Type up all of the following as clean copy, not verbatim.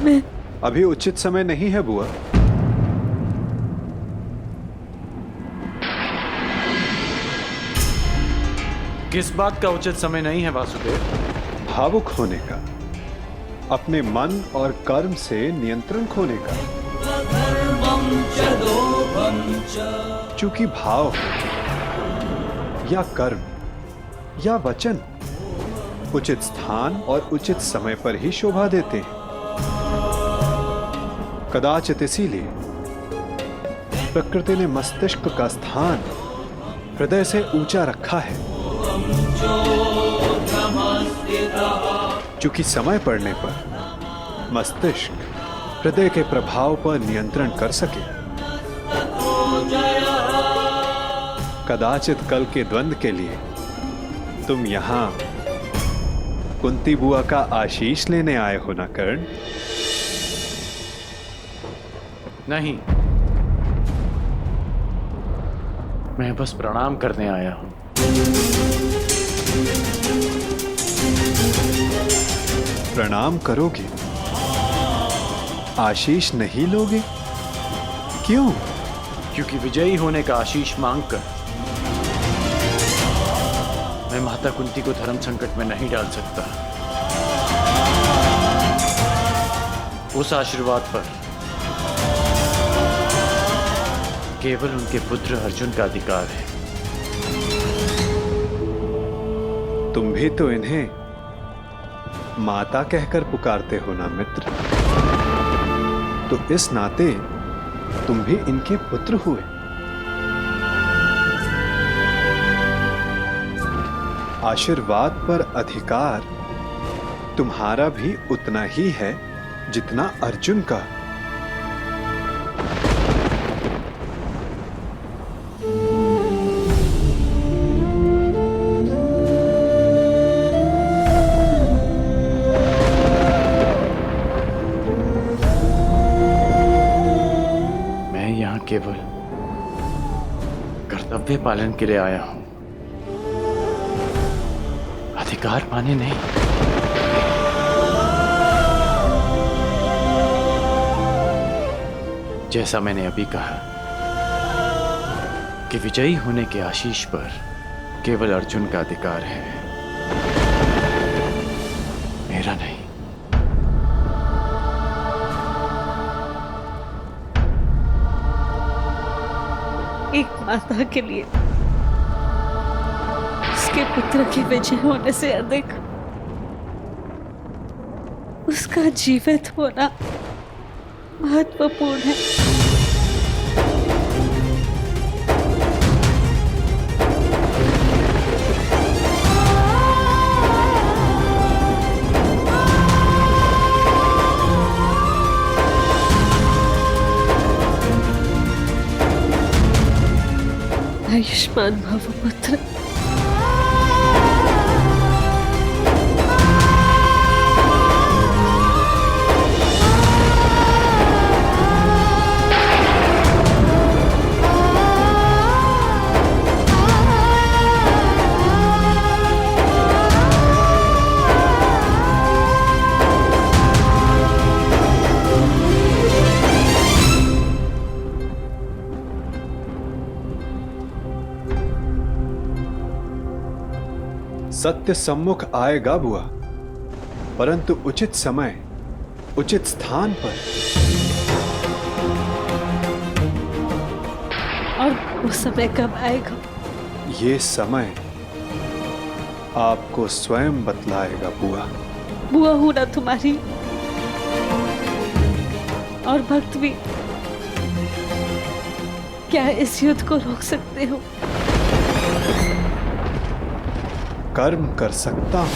मैं अभी उचित समय नहीं है बुआ। किस बात का उचित समय नहीं है वासुदेव? भावुक होने का, अपने मन और कर्म से नियंत्रण खोने का। चूंकि भाव या कर्म या वचन उचित स्थान और उचित समय पर ही शोभा देते हैं। कदाचित इसीलिए प्रकृति ने मस्तिष्क का स्थान हृदय से ऊंचा रखा है, चूंकि समय पड़ने पर मस्तिष्क हृदय के प्रभाव पर नियंत्रण कर सके। कदाचित कल के द्वंद्व के लिए तुम यहां कुंती बुआ का आशीष लेने आए हो ना कर्ण? नहीं, मैं बस प्रणाम करने आया हूं। प्रणाम करोगे, आशीष नहीं लोगे? क्यों? क्योंकि विजयी होने का आशीष मांगकर मैं माता कुंती को धर्म संकट में नहीं डाल सकता। उस आशीर्वाद पर केवल उनके पुत्र अर्जुन का अधिकार है। तुम भी तो इन्हें माता कहकर पुकारते हो ना मित्र, तो इस नाते तुम भी इनके पुत्र हुए। आशीर्वाद पर अधिकार तुम्हारा भी उतना ही है जितना अर्जुन का। मैं यहां केवल कर्तव्य पालन के लिए आया हूं, अधिकार पाने नहीं। जैसा मैंने अभी कहा कि विजयी होने के आशीष पर केवल अर्जुन का अधिकार है, मेरा नहीं। एक माता के लिए उसके पुत्र के विजय होने से अधिक उसका जीवित होना महत्वपूर्ण है। आयुष्मान भव पुत्र। सत्य सम्मुख आएगा बुआ, परंतु उचित समय उचित स्थान पर। और वो समय कब आएगा? ये समय आपको स्वयं बतलाएगा बुआ। बुआ हूं ना तुम्हारी, और भक्त भी। क्या इस युद्ध को रोक सकते हो? कर्म कर सकता हूं,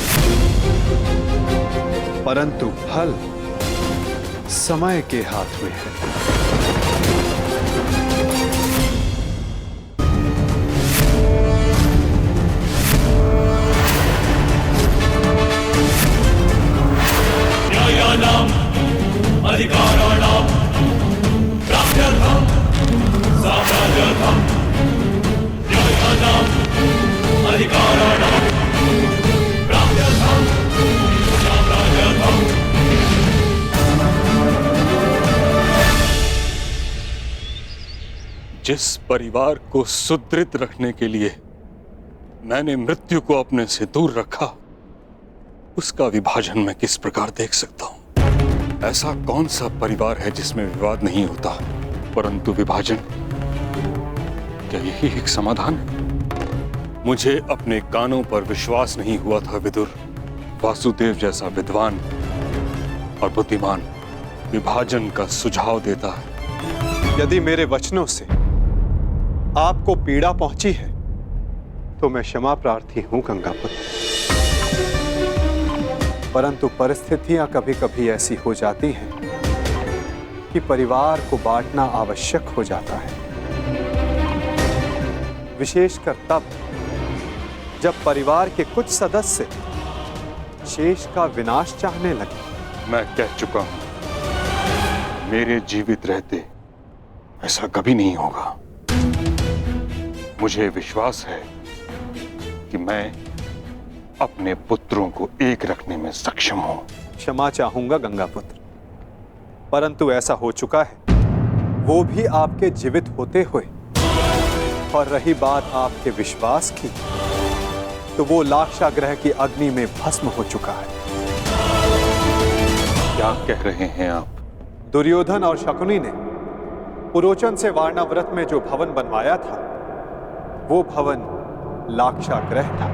परंतु फल समय के हाथ में है। न्यायानाम् अधिकाराणाम् प्राप्त्यर्थम् साम्राज्यर्थम् न्यायानाम् अधिकाराणाम् प्राप्त्यर्थम् साम्राज्यर्थम् जिस परिवार को सुदृढ़ रखने के लिए मैंने मृत्यु को अपने से दूर रखा, उसका विभाजन मैं किस प्रकार देख सकता हूं? ऐसा कौन सा परिवार है जिसमें विवाद नहीं होता, परंतु विभाजन? क्या यही एक समाधान है? मुझे अपने कानों पर विश्वास नहीं हुआ था विदुर। वासुदेव जैसा विद्वान और बुद्धिमान विभाजन का सुझाव देता है। यदि मेरे वचनों से आपको पीड़ा पहुंची है तो मैं क्षमा प्रार्थी हूं गंगापुत्र, परंतु परिस्थितियां कभी कभी ऐसी हो जाती हैं कि परिवार को बांटना आवश्यक हो जाता है, विशेषकर तब जब परिवार के कुछ सदस्य शेष का विनाश चाहने लगे। मैं कह चुका हूं, मेरे जीवित रहते ऐसा कभी नहीं होगा। मुझे विश्वास है कि मैं अपने पुत्रों को एक रखने में सक्षम हूं। क्षमा चाहूंगा गंगापुत्र, परंतु ऐसा हो चुका है, वो भी आपके जीवित होते हुए। और रही बात आपके विश्वास की, तो वो लाक्षागृह की अग्नि में भस्म हो चुका है। क्या कह रहे हैं आप? दुर्योधन और शकुनी ने पुरोचन से वारणाव्रत में जो भवन बनवाया था, वो भवन लाक्षागृह था।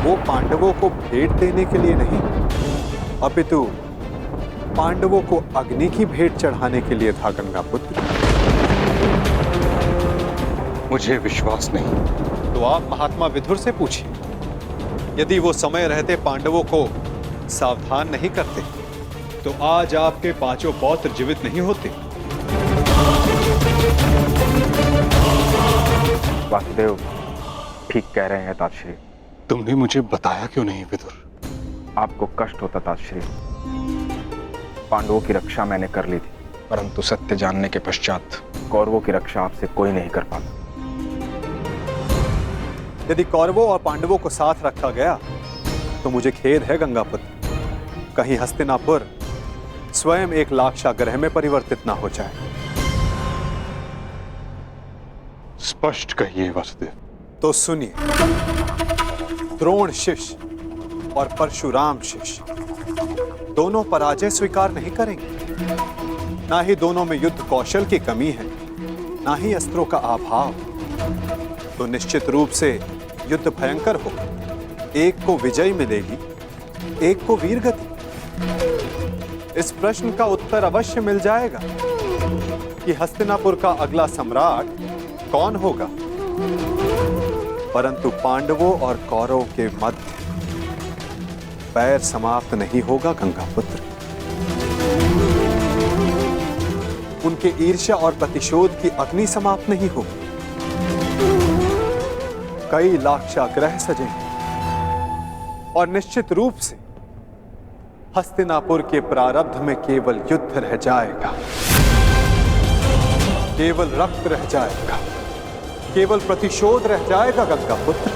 वो पांडवों को भेंट देने के लिए नहीं, अपितु पांडवों को अग्नि की भेंट चढ़ाने के लिए था गंगापुत्र। मुझे विश्वास नहीं। तो आप महात्मा विदुर से पूछिए, यदि वो समय रहते पांडवों को सावधान नहीं करते तो आज आपके पांचों पौत्र जीवित नहीं होते। वासुदेव ठीक कह रहे हैं तातश्री। तुमने मुझे बताया क्यों नहीं विदुर? आपको कष्ट होता तातश्री। पांडवों की रक्षा मैंने कर ली थी, परंतु सत्य जानने के पश्चात कौरवों की रक्षा आपसे कोई नहीं कर पाता। यदि कौरवों और पांडवों को साथ रखा गया तो मुझे खेद है गंगापुत्र, कहीं हस्तिनापुर स्वयं एक लाक्षागृह में परिवर्तित ना हो जाए। स्पष्ट कहिए वासुदेव। तो सुनिए, द्रोण शिष्य और परशुराम शिष्य दोनों पराजय स्वीकार नहीं करेंगे। ना ही दोनों में युद्ध कौशल की कमी है, ना ही अस्त्रों का अभाव। तो निश्चित रूप से युद्ध भयंकर हो, एक को विजय मिलेगी, एक को वीरगति। इस प्रश्न का उत्तर अवश्य मिल जाएगा कि हस्तिनापुर का अगला सम्राट कौन होगा, परंतु पांडवों और कौरवों के मध्य बैर समाप्त नहीं होगा गंगापुत्र। उनके ईर्ष्या और प्रतिशोध की अग्नि समाप्त नहीं होगी। कई लाक्षागृह सजेंगे और निश्चित रूप से हस्तिनापुर के प्रारब्ध में केवल युद्ध रह जाएगा, केवल रक्त रह जाएगा, केवल प्रतिशोध रह जाएगा गंगापुत्र।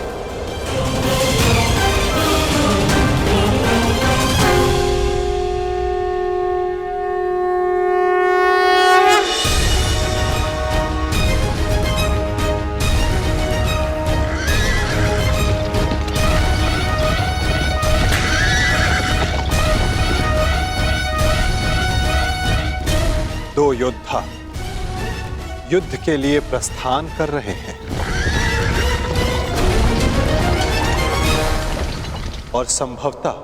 दो योद्धा युद्ध के लिए प्रस्थान कर रहे हैं और संभवतः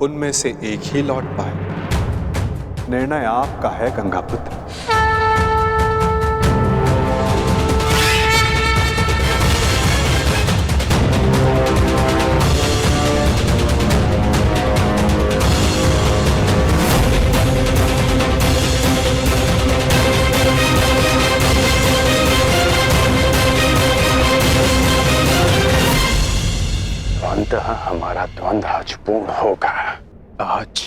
उनमें से एक ही लौट पाए। निर्णय आपका है गंगापुत्र। हमारा द्वंद्व आज पूर्ण होगा। आज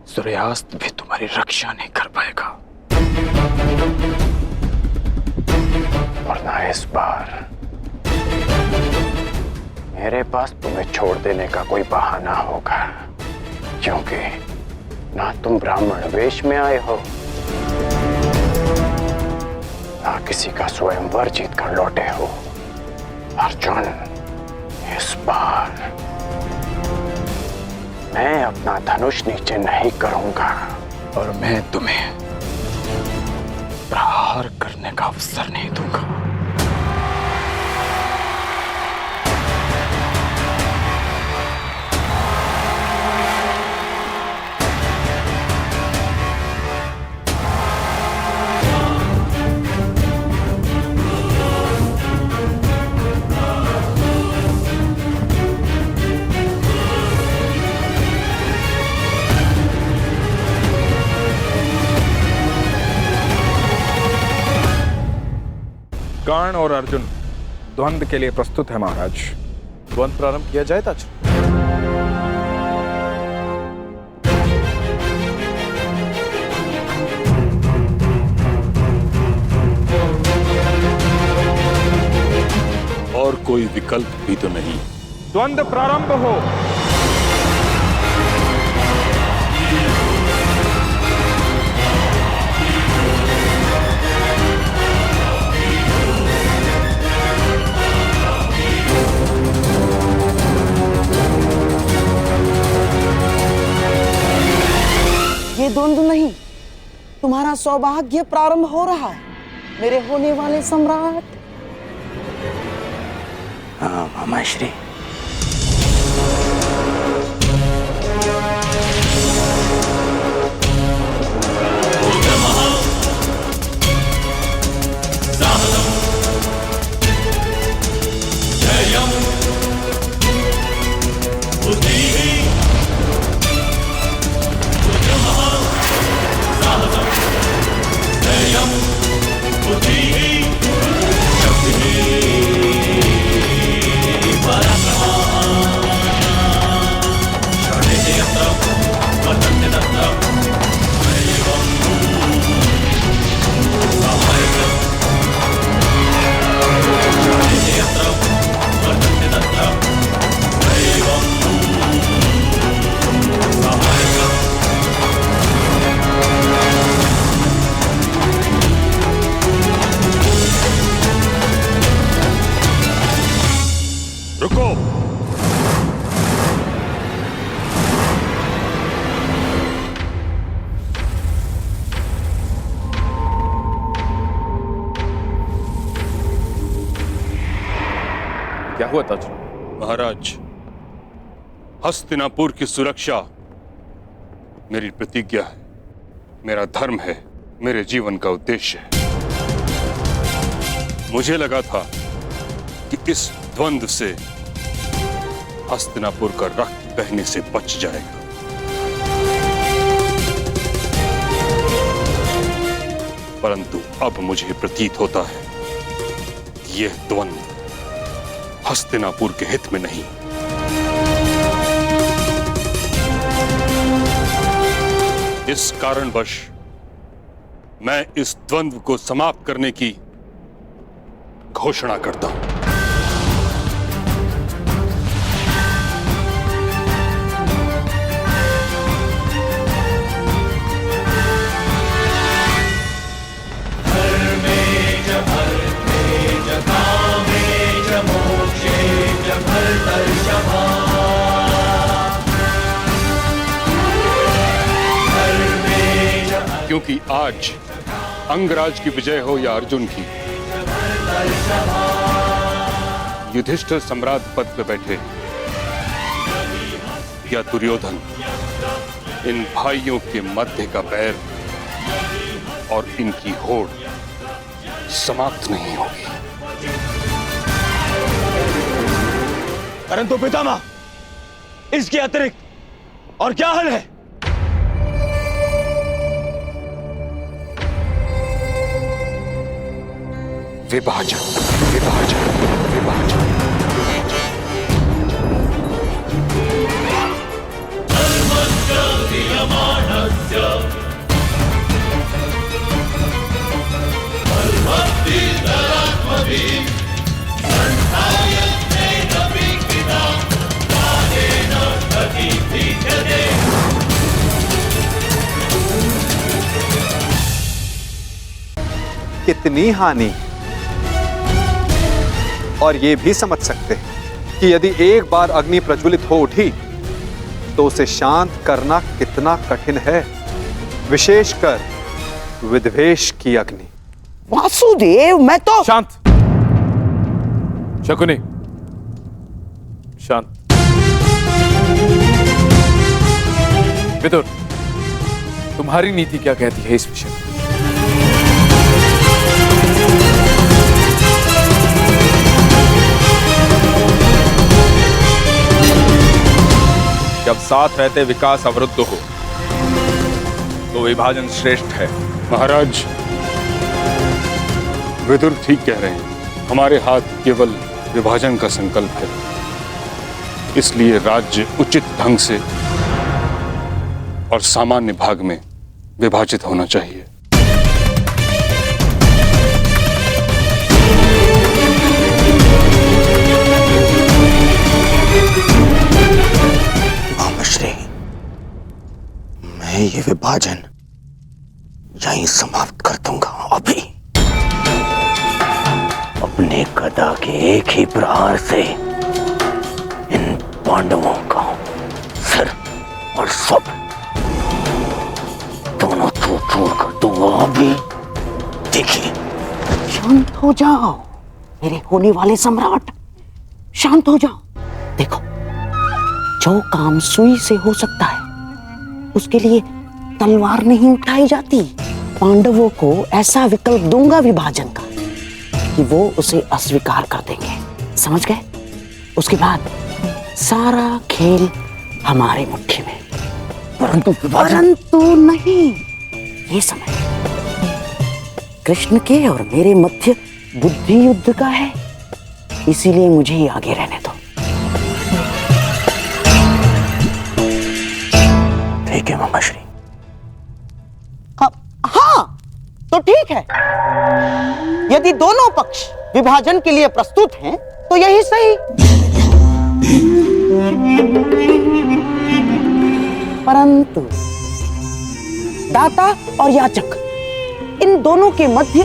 सूर्यास्त भी तुम्हारी रक्षा नहीं कर पाएगा, और ना इस बार मेरे पास तुम्हें छोड़ देने का कोई बहाना होगा, क्योंकि ना तुम ब्राह्मण वेश में आए हो ना किसी का स्वयंवर जीत कर लौटे हो अर्जुन। इस बार मैं अपना धनुष नीचे नहीं करूंगा और मैं तुम्हें प्रहार करने का अवसर नहीं दूंगा। कर्ण और अर्जुन द्वंद्व के लिए प्रस्तुत है महाराज। द्वंद्व प्रारंभ किया जाए ताज। और कोई विकल्प भी तो नहीं। द्वंद्व प्रारंभ हो। ये द्वंद्व नहीं, तुम्हारा सौभाग्य प्रारंभ हो रहा है मेरे होने वाले सम्राट। हाँ मामा श्री। रुको। क्या हुआ ताज? महाराज, हस्तिनापुर की सुरक्षा मेरी प्रतिज्ञा है, मेरा धर्म है, मेरे जीवन का उद्देश्य है। मुझे लगा था कि इस द्वंद्व से हस्तिनापुर का रक्त बहने से बच जाएगा, परंतु अब मुझे प्रतीत होता है कि यह द्वंद्व हस्तिनापुर के हित में नहीं। इस कारणवश मैं इस द्वंद्व को समाप्त करने की घोषणा करता हूं। क्योंकि आज अंगराज की विजय हो या अर्जुन की, युधिष्ठिर सम्राट पद पर बैठे या दुर्योधन, इन भाइयों के मध्य का बैर और इनकी होड़ समाप्त नहीं होगी। परंतु पितामह, इसके अतिरिक्त और क्या हल है? विभाजन, विभाजन, विभाजन। कितनी हानि, और ये भी समझ सकते हैं कि यदि एक बार अग्नि प्रज्वलित हो उठी तो उसे शांत करना कितना कठिन है, विशेषकर विद्वेष की अग्नि। वासुदेव, मैं तो शांत। शकुनी, शांत। विदुर, तुम्हारी नीति क्या कहती है इस विषय में? जब साथ रहते विकास अवरुद्ध हो तो विभाजन श्रेष्ठ है। महाराज, विदुर ठीक कह रहे हैं। हमारे हाथ केवल विभाजन का संकल्प है, इसलिए राज्य उचित ढंग से और सामान्य भाग में विभाजित होना चाहिए। मामश्री, मैं ये विभाजन यहीं समाप्त कर दूंगा। अभी अपने गदा के एक ही प्रहार से इन पांडवों का सिर और सब दोनों चूर कर दूंगा। अभी देखिए। शांत हो जाओ मेरे होने वाले सम्राट, शांत हो जाओ। देखो, जो काम सुई से हो सकता है उसके लिए तलवार नहीं उठाई जाती। पांडवों को ऐसा विकल्प दूंगा विभाजन का कि वो उसे अस्वीकार कर देंगे, समझ गए? उसके बाद सारा खेल हमारे मुट्ठी में। परंतु नहीं, ये समय कृष्ण के और मेरे मध्य बुद्धि युद्ध का है, इसीलिए मुझे ही आगे रहने दो। ठीक है मामाश्री। हाँ, तो ठीक है। यदि दोनों पक्ष विभाजन के लिए प्रस्तुत हैं, तो यही सही। परंतु दाता और याचक, इन दोनों के मध्य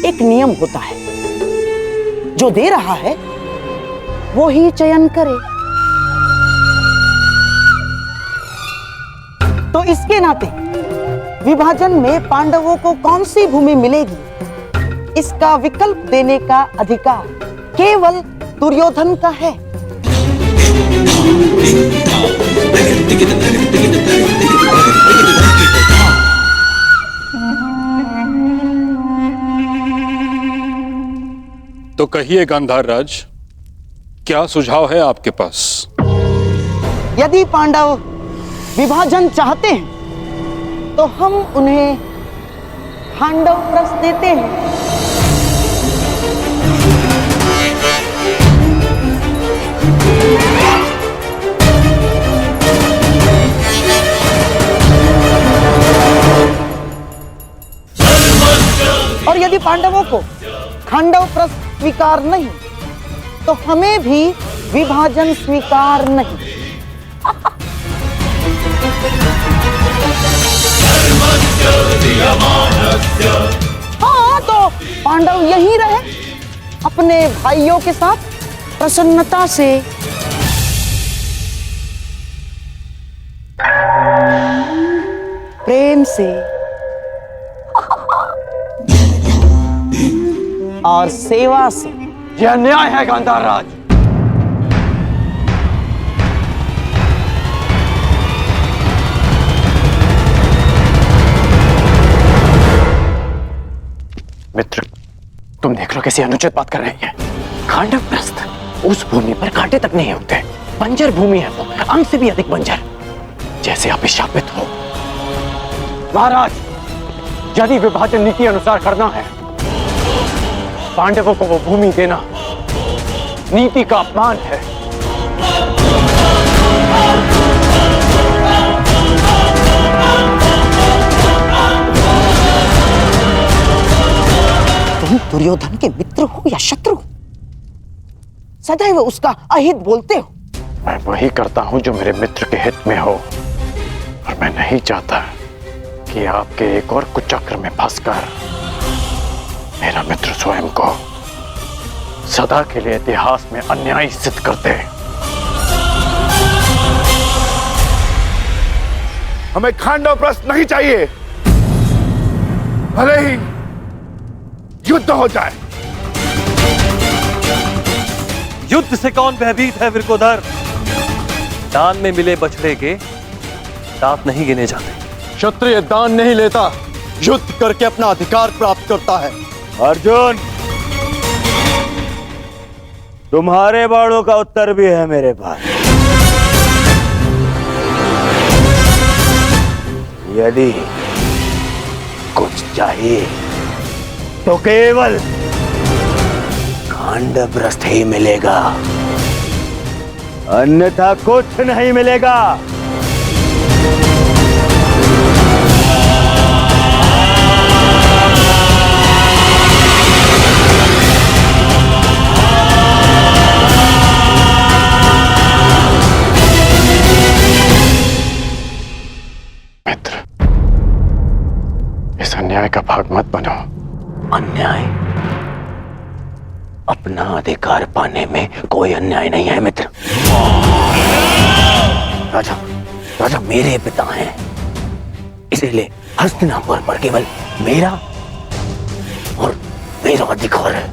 एक नियम होता है। जो दे रहा है वो ही चयन करे। तो इसके नाते विभाजन में पांडवों को कौन सी भूमि मिलेगी, इसका विकल्प देने का अधिकार केवल दुर्योधन का है। तो कहिए गांधार राज, क्या सुझाव है आपके पास? यदि पांडव विभाजन चाहते हैं तो हम उन्हें खांडव प्रस्थ देते हैं। और यदि पांडवों को खांडव प्रस्थ स्वीकार नहीं तो हमें भी विभाजन स्वीकार नहीं। हाँ, तो पांडव यहीं रहे अपने भाइयों के साथ प्रसन्नता से। प्रेम से और सेवा से। यह अन्याय है गांधार राज। मित्र, तुम देख लो कैसी अनुचित बात कर रही है। खांडव प्रस्थ, उस भूमि पर कांटे तक नहीं उगते। बंजर भूमि है वो, अंग से भी अधिक बंजर, जैसे आप शापित हो। महाराज, यदि विभाजन नीति अनुसार करना है, पांडवों को वो भूमि देना नीति का अपमान है। तुम दुर्योधन के मित्र हो या शत्रु, सदैव उसका अहित बोलते हो। मैं वही करता हूं जो मेरे मित्र के हित में हो, और मैं नहीं चाहता कि आपके एक और कुचक्र में फंसकर मेरा मित्र स्वयं को सदा के लिए इतिहास में अन्यायी सिद्ध करते। हमें खांडव प्रस्थ नहीं चाहिए, भले ही युद्ध हो जाए। युद्ध से कौन भयभीत है विरकोधर? दान में मिले बछड़े के दांत नहीं गिने जाते। क्षत्रिय दान नहीं लेता, युद्ध करके अपना अधिकार प्राप्त करता है। अर्जुन, तुम्हारे बाणों का उत्तर भी है मेरे पास। यदि कुछ चाहिए तो केवल खांडवप्रस्थ ही मिलेगा, अन्यथा कुछ नहीं मिलेगा। मित्र, इस अन्याय का भाग मत बनो। अन्याय? अपना अधिकार पाने में कोई अन्याय नहीं है मित्र। राजा मेरे पिता हैं, इसीलिए हस्तिनापुर पर केवल मेरा और मेरा अधिकार है।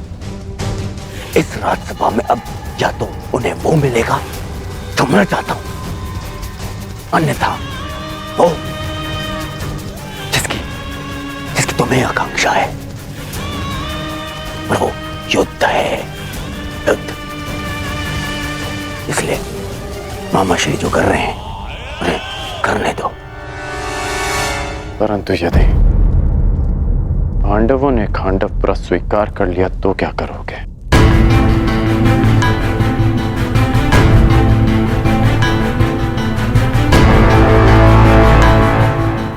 इस राजसभा में अब या तो उन्हें वो मिलेगा जो मैं चाहता हूं, अन्यथा वो जिसकी तुम्हें आकांक्षा है, और वो युद्ध है, युद्ध। इसलिए मामा श्री जो कर रहे हैं उन्हें करने दो। परंतु यदि पांडवों ने खांडवप्रस्थ स्वीकार कर लिया तो क्या करोगे?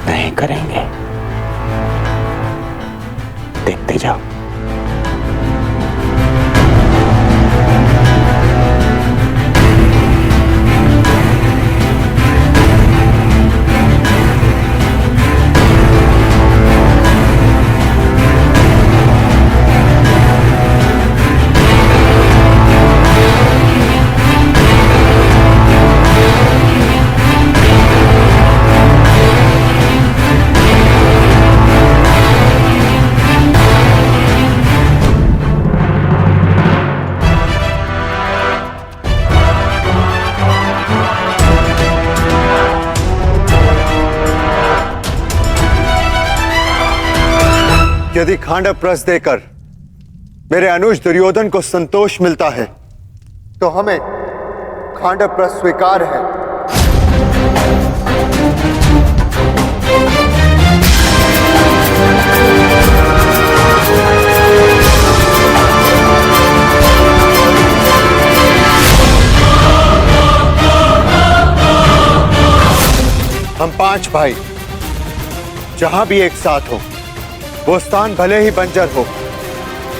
नहीं करेंगे, देखते जाओ। यदि खांडवप्रस्थ देकर मेरे अनुज दुर्योधन को संतोष मिलता है तो हमें खांडवप्रस्थ स्वीकार है। हम 5 भाई जहां भी एक साथ हो, वो स्थान भले ही बंजर हो,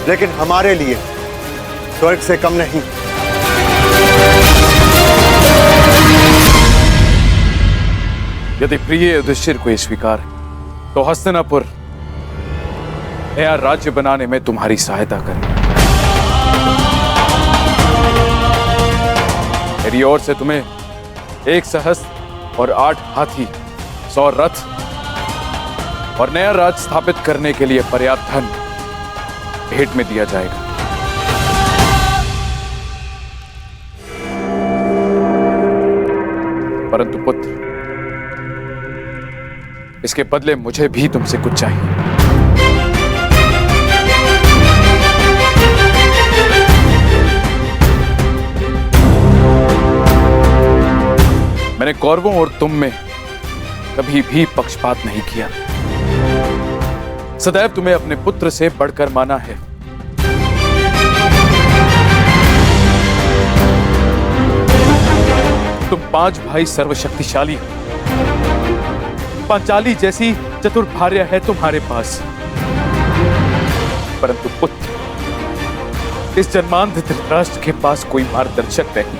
लेकिन हमारे लिए स्वर्ग से कम नहीं। यदि प्रिय युधिष्ठिर को ये स्वीकार है, तो हस्तिनापुर नया राज्य बनाने में तुम्हारी सहायता करें। मेरी ओर से तुम्हें 1 सहस्त्र और 8 हाथी, 100 रथ और नया राज स्थापित करने के लिए पर्याप्त धन भेंट में दिया जाएगा। परंतु पुत्र, इसके बदले मुझे भी तुमसे कुछ चाहिए। मैंने कौरवों और तुम में कभी भी पक्षपात नहीं किया। सदैव तुम्हें अपने पुत्र से बढ़कर माना है। तुम 5 भाई सर्वशक्तिशाली हो। पांचाली जैसी चतुर भार्या है तुम्हारे पास, परंतु पुत्र, इस जन्मांध धृतराष्ट्र के पास कोई मार्गदर्शक नहीं।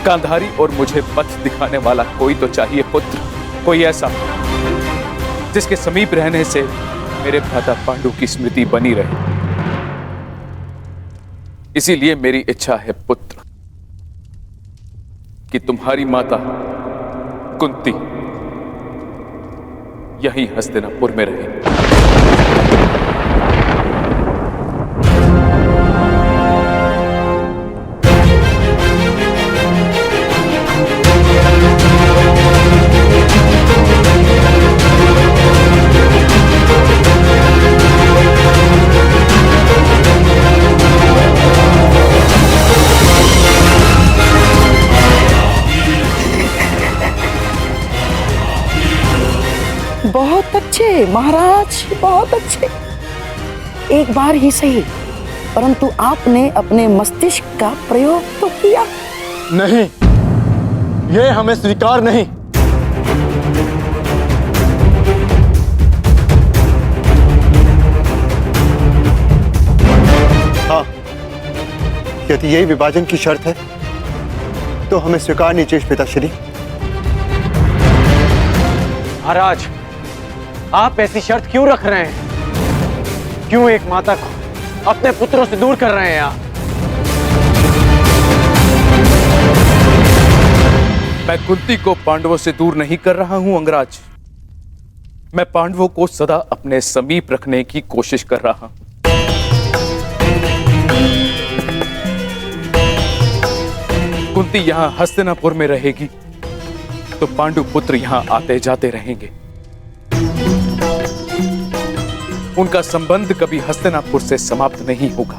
गांधारी और मुझे पथ दिखाने वाला कोई तो चाहिए पुत्र, कोई ऐसा जिसके समीप रहने से मेरे भ्राता पांडु की स्मृति बनी रहे। इसीलिए मेरी इच्छा है पुत्र, कि तुम्हारी माता कुंती यहीं हस्तिनापुर में रहे। बहुत अच्छे महाराज, बहुत अच्छे। एक बार ही सही, परंतु आपने अपने मस्तिष्क का प्रयोग तो किया। नहीं, ये हमें स्वीकार नहीं। हाँ, यदि यही विभाजन की शर्त है तो हमें स्वीकार नहीं चाहिए पिताश्री। महाराज, आप ऐसी शर्त क्यों रख रहे हैं? क्यों एक माता को अपने पुत्रों से दूर कर रहे हैं आप? मैं कुंती को पांडवों से दूर नहीं कर रहा हूं अंगराज। मैं पांडवों को सदा अपने समीप रखने की कोशिश कर रहा हूं। कुंती यहां हस्तिनापुर में रहेगी तो पांडु पुत्र यहां आते जाते रहेंगे। उनका संबंध कभी हस्तिनापुर से समाप्त नहीं होगा।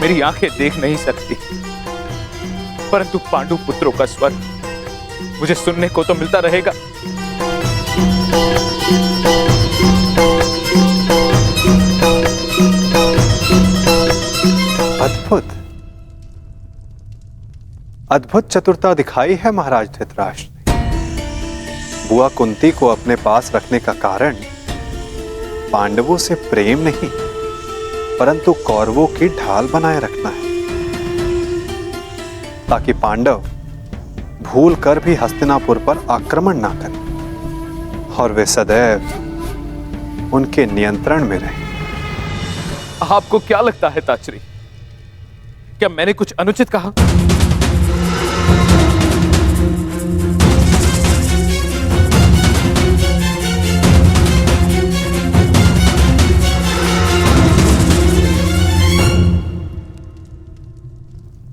मेरी आंखें देख नहीं सकती, परंतु पांडु पुत्रों का स्वर मुझे सुनने को तो मिलता रहेगा। अद्भुत अद्भुत चतुरता दिखाई है महाराज धृतराष्ट्र ने। बुआ कुंती को अपने पास रखने का कारण पांडवों से प्रेम नहीं, परंतु कौरवों की ढाल बनाए रखना है, ताकि पांडव भूल कर भी हस्तिनापुर पर आक्रमण ना करें और वे सदैव उनके नियंत्रण में रहें। आपको क्या लगता है ताचरी, क्या मैंने कुछ अनुचित कहा?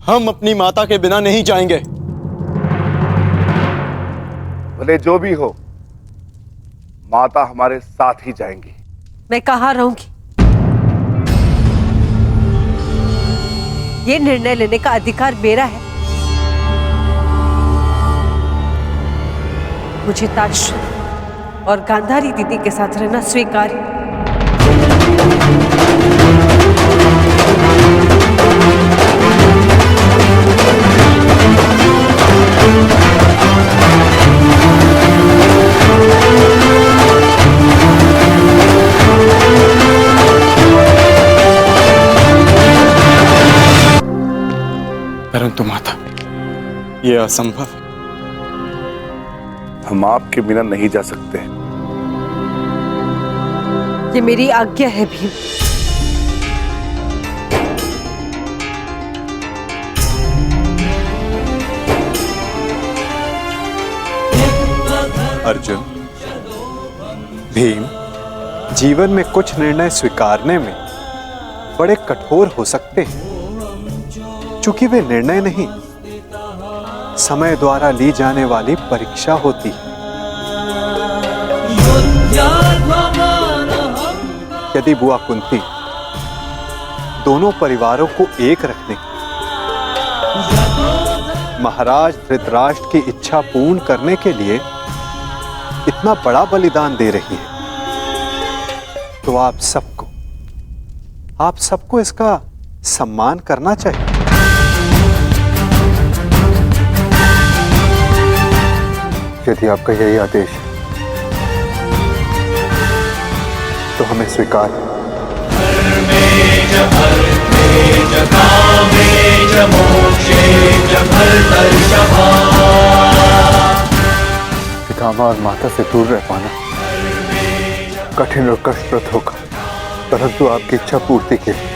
हम अपनी माता के बिना नहीं जाएंगे। भले जो भी हो, माता हमारे साथ ही जाएंगी। मैं कहाँ रहूंगी? ये निर्णय लेने का अधिकार मेरा है। मुझे ताजश्री और गांधारी दीदी के साथ रहना स्वीकार है। परंतु माता, यह असंभव है। हम आपके बिना नहीं जा सकते। ये मेरी आज्ञा है भीम। अर्जुन, भीम जीवन में कुछ निर्णय स्वीकारने में बड़े कठोर हो सकते हैं, चूंकि वे निर्णय नहीं, समय द्वारा ली जाने वाली परीक्षा होती है। यदि बुआ कुंती दोनों परिवारों को एक रखने, महाराज धृतराष्ट्र की इच्छा पूर्ण करने के लिए इतना बड़ा बलिदान दे रही है, तो आप सबको इसका सम्मान करना चाहिए। यदि आपका यही आदेश है तो हमें स्वीकार है। और माता से दूर रह पाना कठिन और कष्टप्रद होगा, परंतु आपकी इच्छा पूर्ति के लिए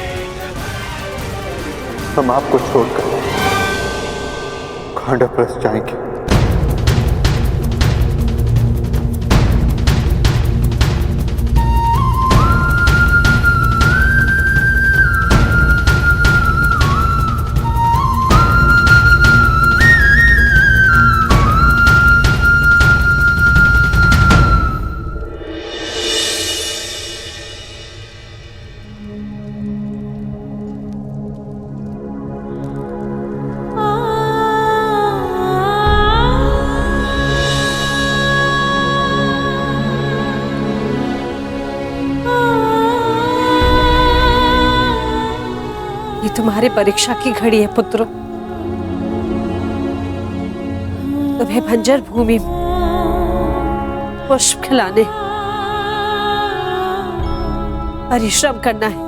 हम आपको छोड़कर खांडवप्रस्थ जाएंगे। तुम्हारी परीक्षा की घड़ी है पुत्रों। तुम्हें बंजर भूमि में पुष्प खिलाने, परिश्रम करना है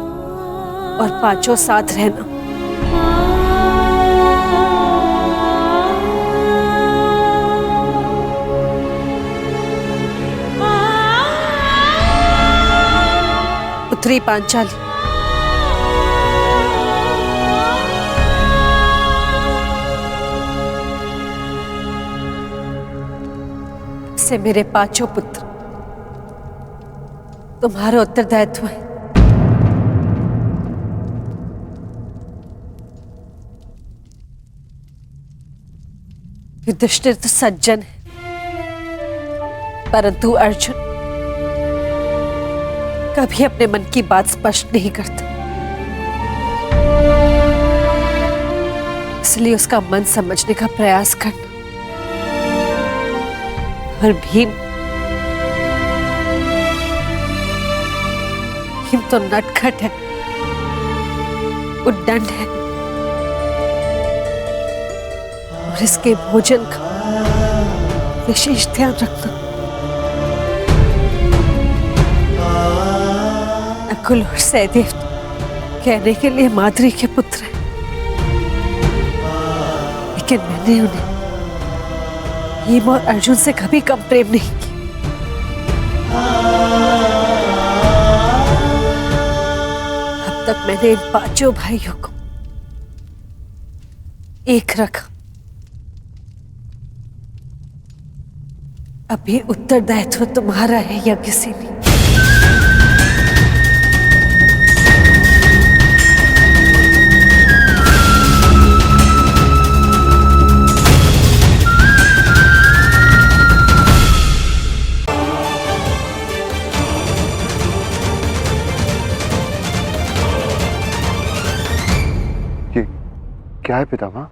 और पांचों साथ रहना। पुत्री पांचाली, से मेरे पांचों पुत्र तुम्हारा उत्तरदायित्व है। युधिष्ठिर तो सज्जन है, परंतु अर्जुन कभी अपने मन की बात स्पष्ट नहीं करता, इसलिए उसका मन समझने का प्रयास करना। और भीम तो नटखट है, उद्दंड है और इसके भोजन का विशेष ध्यान रखना। नकुल और सहदेव कहने के लिए माद्री के पुत्र हैं, लेकिन मैंने उन्हें भीम और अर्जुन से कभी कम प्रेम नहीं किया। अब तक मैंने इन पांचों भाइयों को एक रखा, अभी उत्तरदायित्व तुम्हारा है या किसी ने। क्या है पितामह?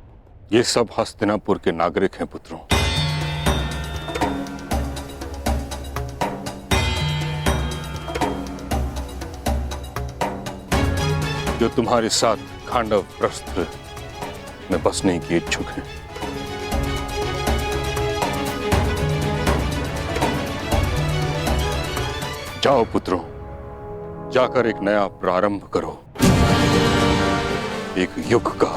ये सब हस्तिनापुर के नागरिक हैं पुत्रों। जो तुम्हारे साथ खांडवप्रस्थ में बसने की इच्छुक हैं। जाओ पुत्रों, जाकर एक नया प्रारंभ करो, एक युग का,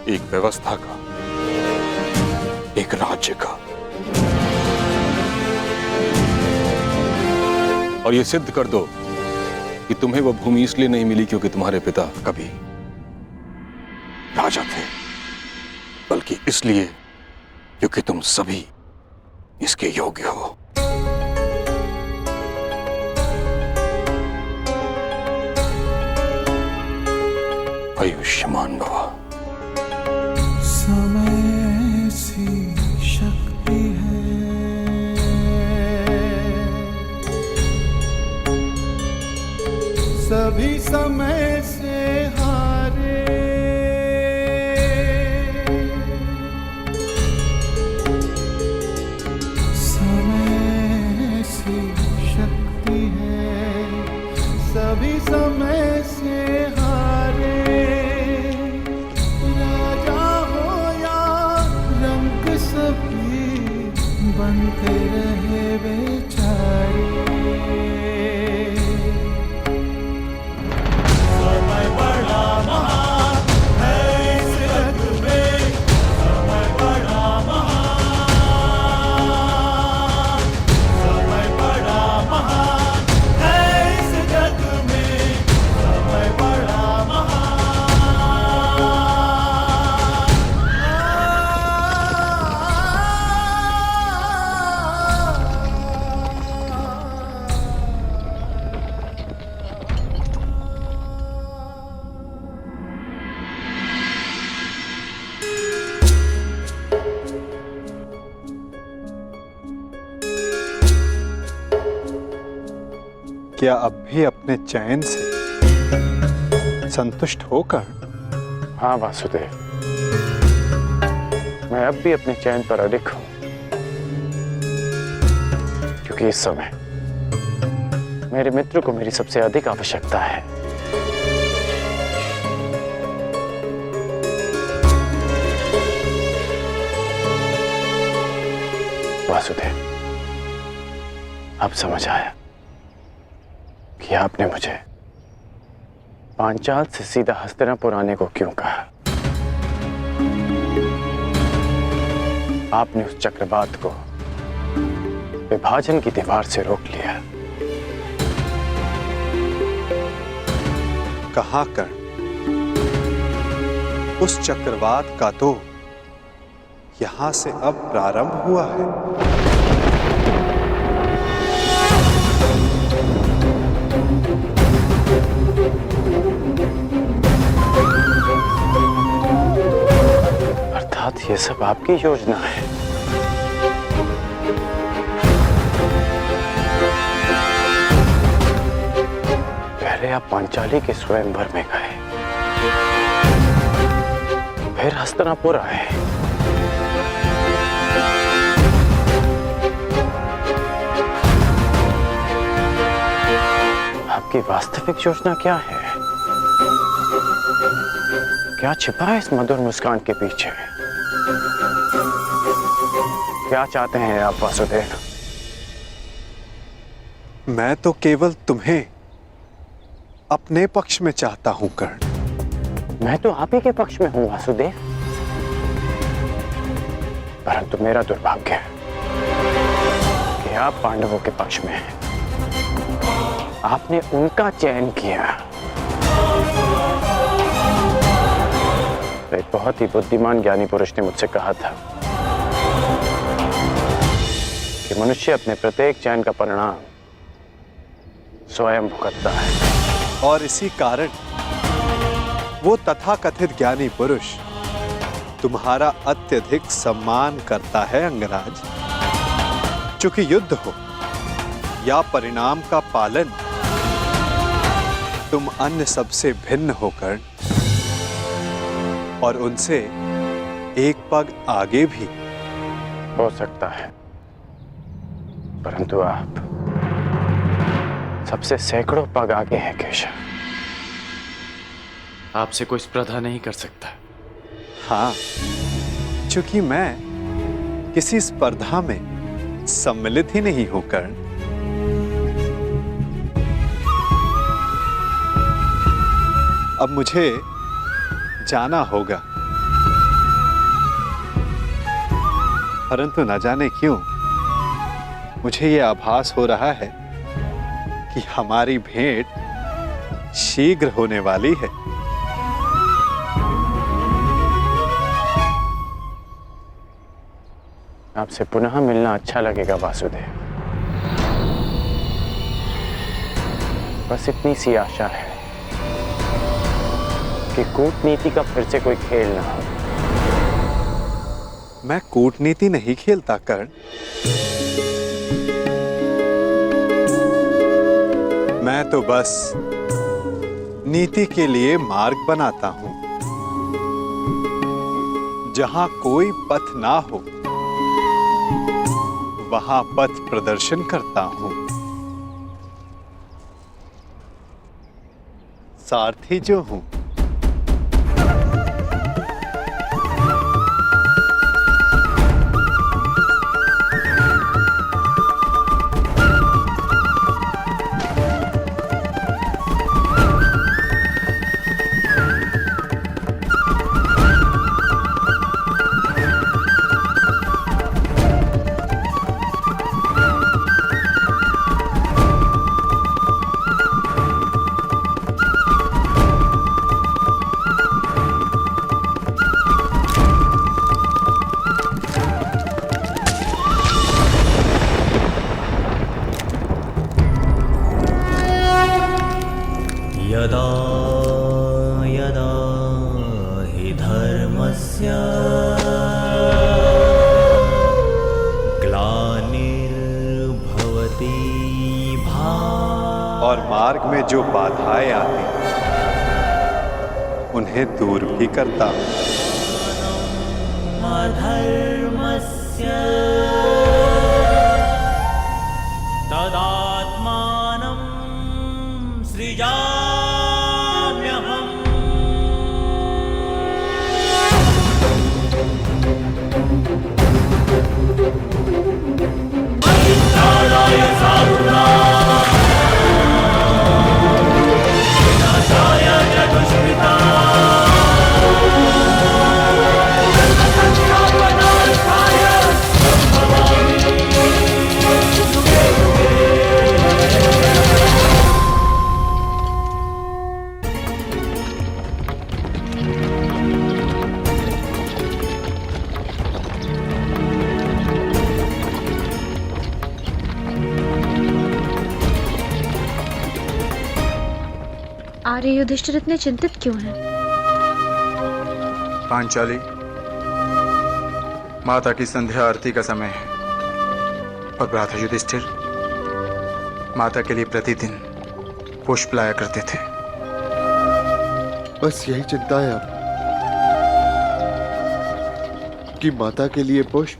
एक व्यवस्था का, एक राज्य का। और ये सिद्ध कर दो कि तुम्हें वह भूमि इसलिए नहीं मिली क्योंकि तुम्हारे पिता कभी राजा थे, बल्कि इसलिए क्योंकि तुम सभी इसके योग्य हो। आयुष्मान भव। समय सी शक्ति है, सभी समय से हारे, समय सी शक्ति है, सभी समय से हारे, राजा हो या क्या अब भी अपने चैन से संतुष्ट होकर? हाँ वासुदेव, मैं अब भी अपने चैन पर अडिग हूं, क्योंकि इस समय मेरे मित्र को मेरी सबसे अधिक आवश्यकता है। वासुदेव, अब समझ आया कि आपने मुझे पांचाल से सीधा हस्तिनापुर आने को क्यों कहा। आपने उस चक्रवात को विभाजन की दीवार से रोक लिया। कहां कर उस चक्रवात का तो यहां से अब प्रारंभ हुआ है। अर्थात ये सब आपकी योजना है। पहले आप पांचाली के स्वयंवर में गए, फिर हस्तिनापुर आए, आपकी वास्तविक योजना क्या है? क्या छिपा है इस मधुर मुस्कान के पीछे? क्या चाहते हैं आप वासुदेव? मैं तो केवल तुम्हें अपने पक्ष में चाहता हूं कर्ण। मैं तो आप ही के पक्ष में हूं वासुदेव, परंतु मेरा दुर्भाग्य है कि आप पांडवों के पक्ष में हैं। आपने उनका चयन किया। एक बहुत ही बुद्धिमान ज्ञानी पुरुष ने मुझसे कहा था कि मनुष्य अपने प्रत्येक चयन का परिणाम स्वयं भुगतता है। और इसी कारण वो तथाकथित ज्ञानी पुरुष तुम्हारा अत्यधिक सम्मान करता है अंगराज। चूंकि युद्ध हो या परिणाम का पालन, तुम अन्य सबसे भिन्न होकर और उनसे एक पग आगे भी हो सकता है, परंतु आप सबसे सैकड़ों पग आगे हैं केशव। आपसे कोई स्पर्धा नहीं कर सकता। हाँ, चूंकि मैं किसी स्पर्धा में सम्मिलित ही नहीं होकर अब मुझे जाना होगा, परंतु न जाने क्यों मुझे यह आभास हो रहा है कि हमारी भेंट शीघ्र होने वाली है। आपसे पुनः मिलना अच्छा लगेगा वासुदेव। बस इतनी सी आशा है कि कूटनीति का फिर से कोई खेल ना हो। मैं कूटनीति नहीं खेलता कर्ण। मैं तो बस नीति के लिए मार्ग बनाता हूं। जहां कोई पथ ना हो वहां पथ प्रदर्शन करता हूं। सारथी जो हूं। में जो बाधाएं आती उन्हें दूर भी करता हूं। अधर्मस्य तदात्मानं सृजाम्यहम्। परित्राणाय साधूनां विनाशाय च दुष्कृतां। आर्य युधिष्ठिर इतने चिंतित क्यों हैं? पांचाली, माता की संध्या आरती का समय है और भ्राता युधिष्ठिर माता के लिए प्रतिदिन पुष्प लाया करते थे। बस यही चिंता है अब कि माता के लिए पुष्प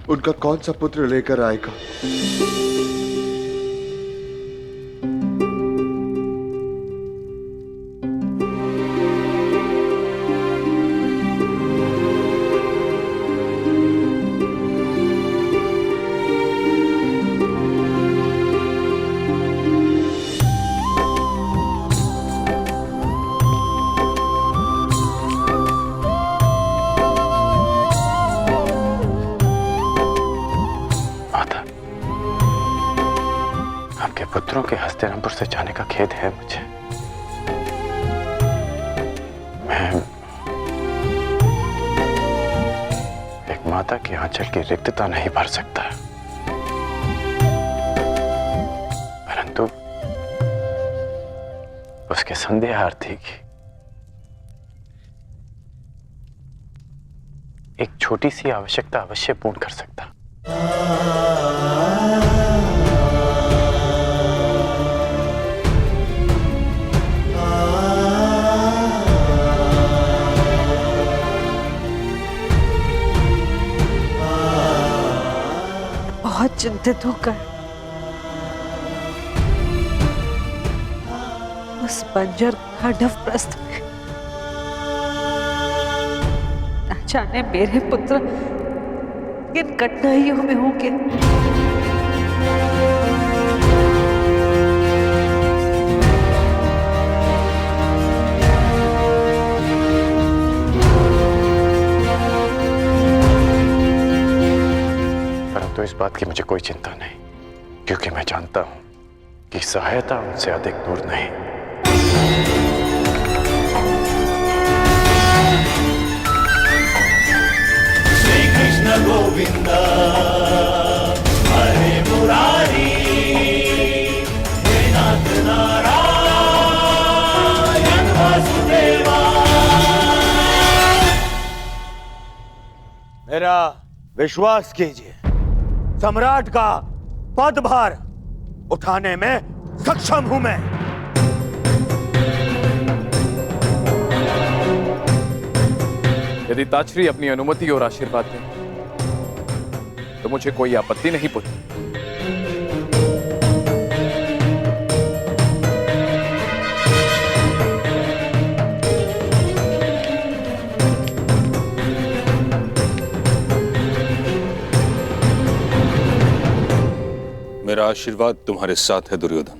उनका कौन सा पुत्र लेकर आएगा। पुत्रों के हस्तिनापुर से जाने का खेद है मुझे। मैं एक माता के आंचल की रिक्तता नहीं भर सकता, परंतु उसके संध्या आरती की एक छोटी सी आवश्यकता अवश्य पूर्ण कर सकता। बहुत चिंतित होकर उस बंजर खांडव प्रस्थ में न जाने मेरे पुत्र किन कठिनाइयों में होंगे। तो इस बात की मुझे कोई चिंता नहीं, क्योंकि मैं जानता हूं कि सहायता उनसे अधिक दूर नहीं। श्री कृष्ण गोविंद हरे मुरारी, हे नाथ नारायण वासुदेवा। मेरा विश्वास कीजिए, सम्राट का पदभार उठाने में सक्षम हूं मैं। यदि ताचरी अपनी अनुमति और आशीर्वाद दें तो मुझे कोई आपत्ति नहीं पुत्र। मेरा आशीर्वाद तुम्हारे साथ है दुर्योधन।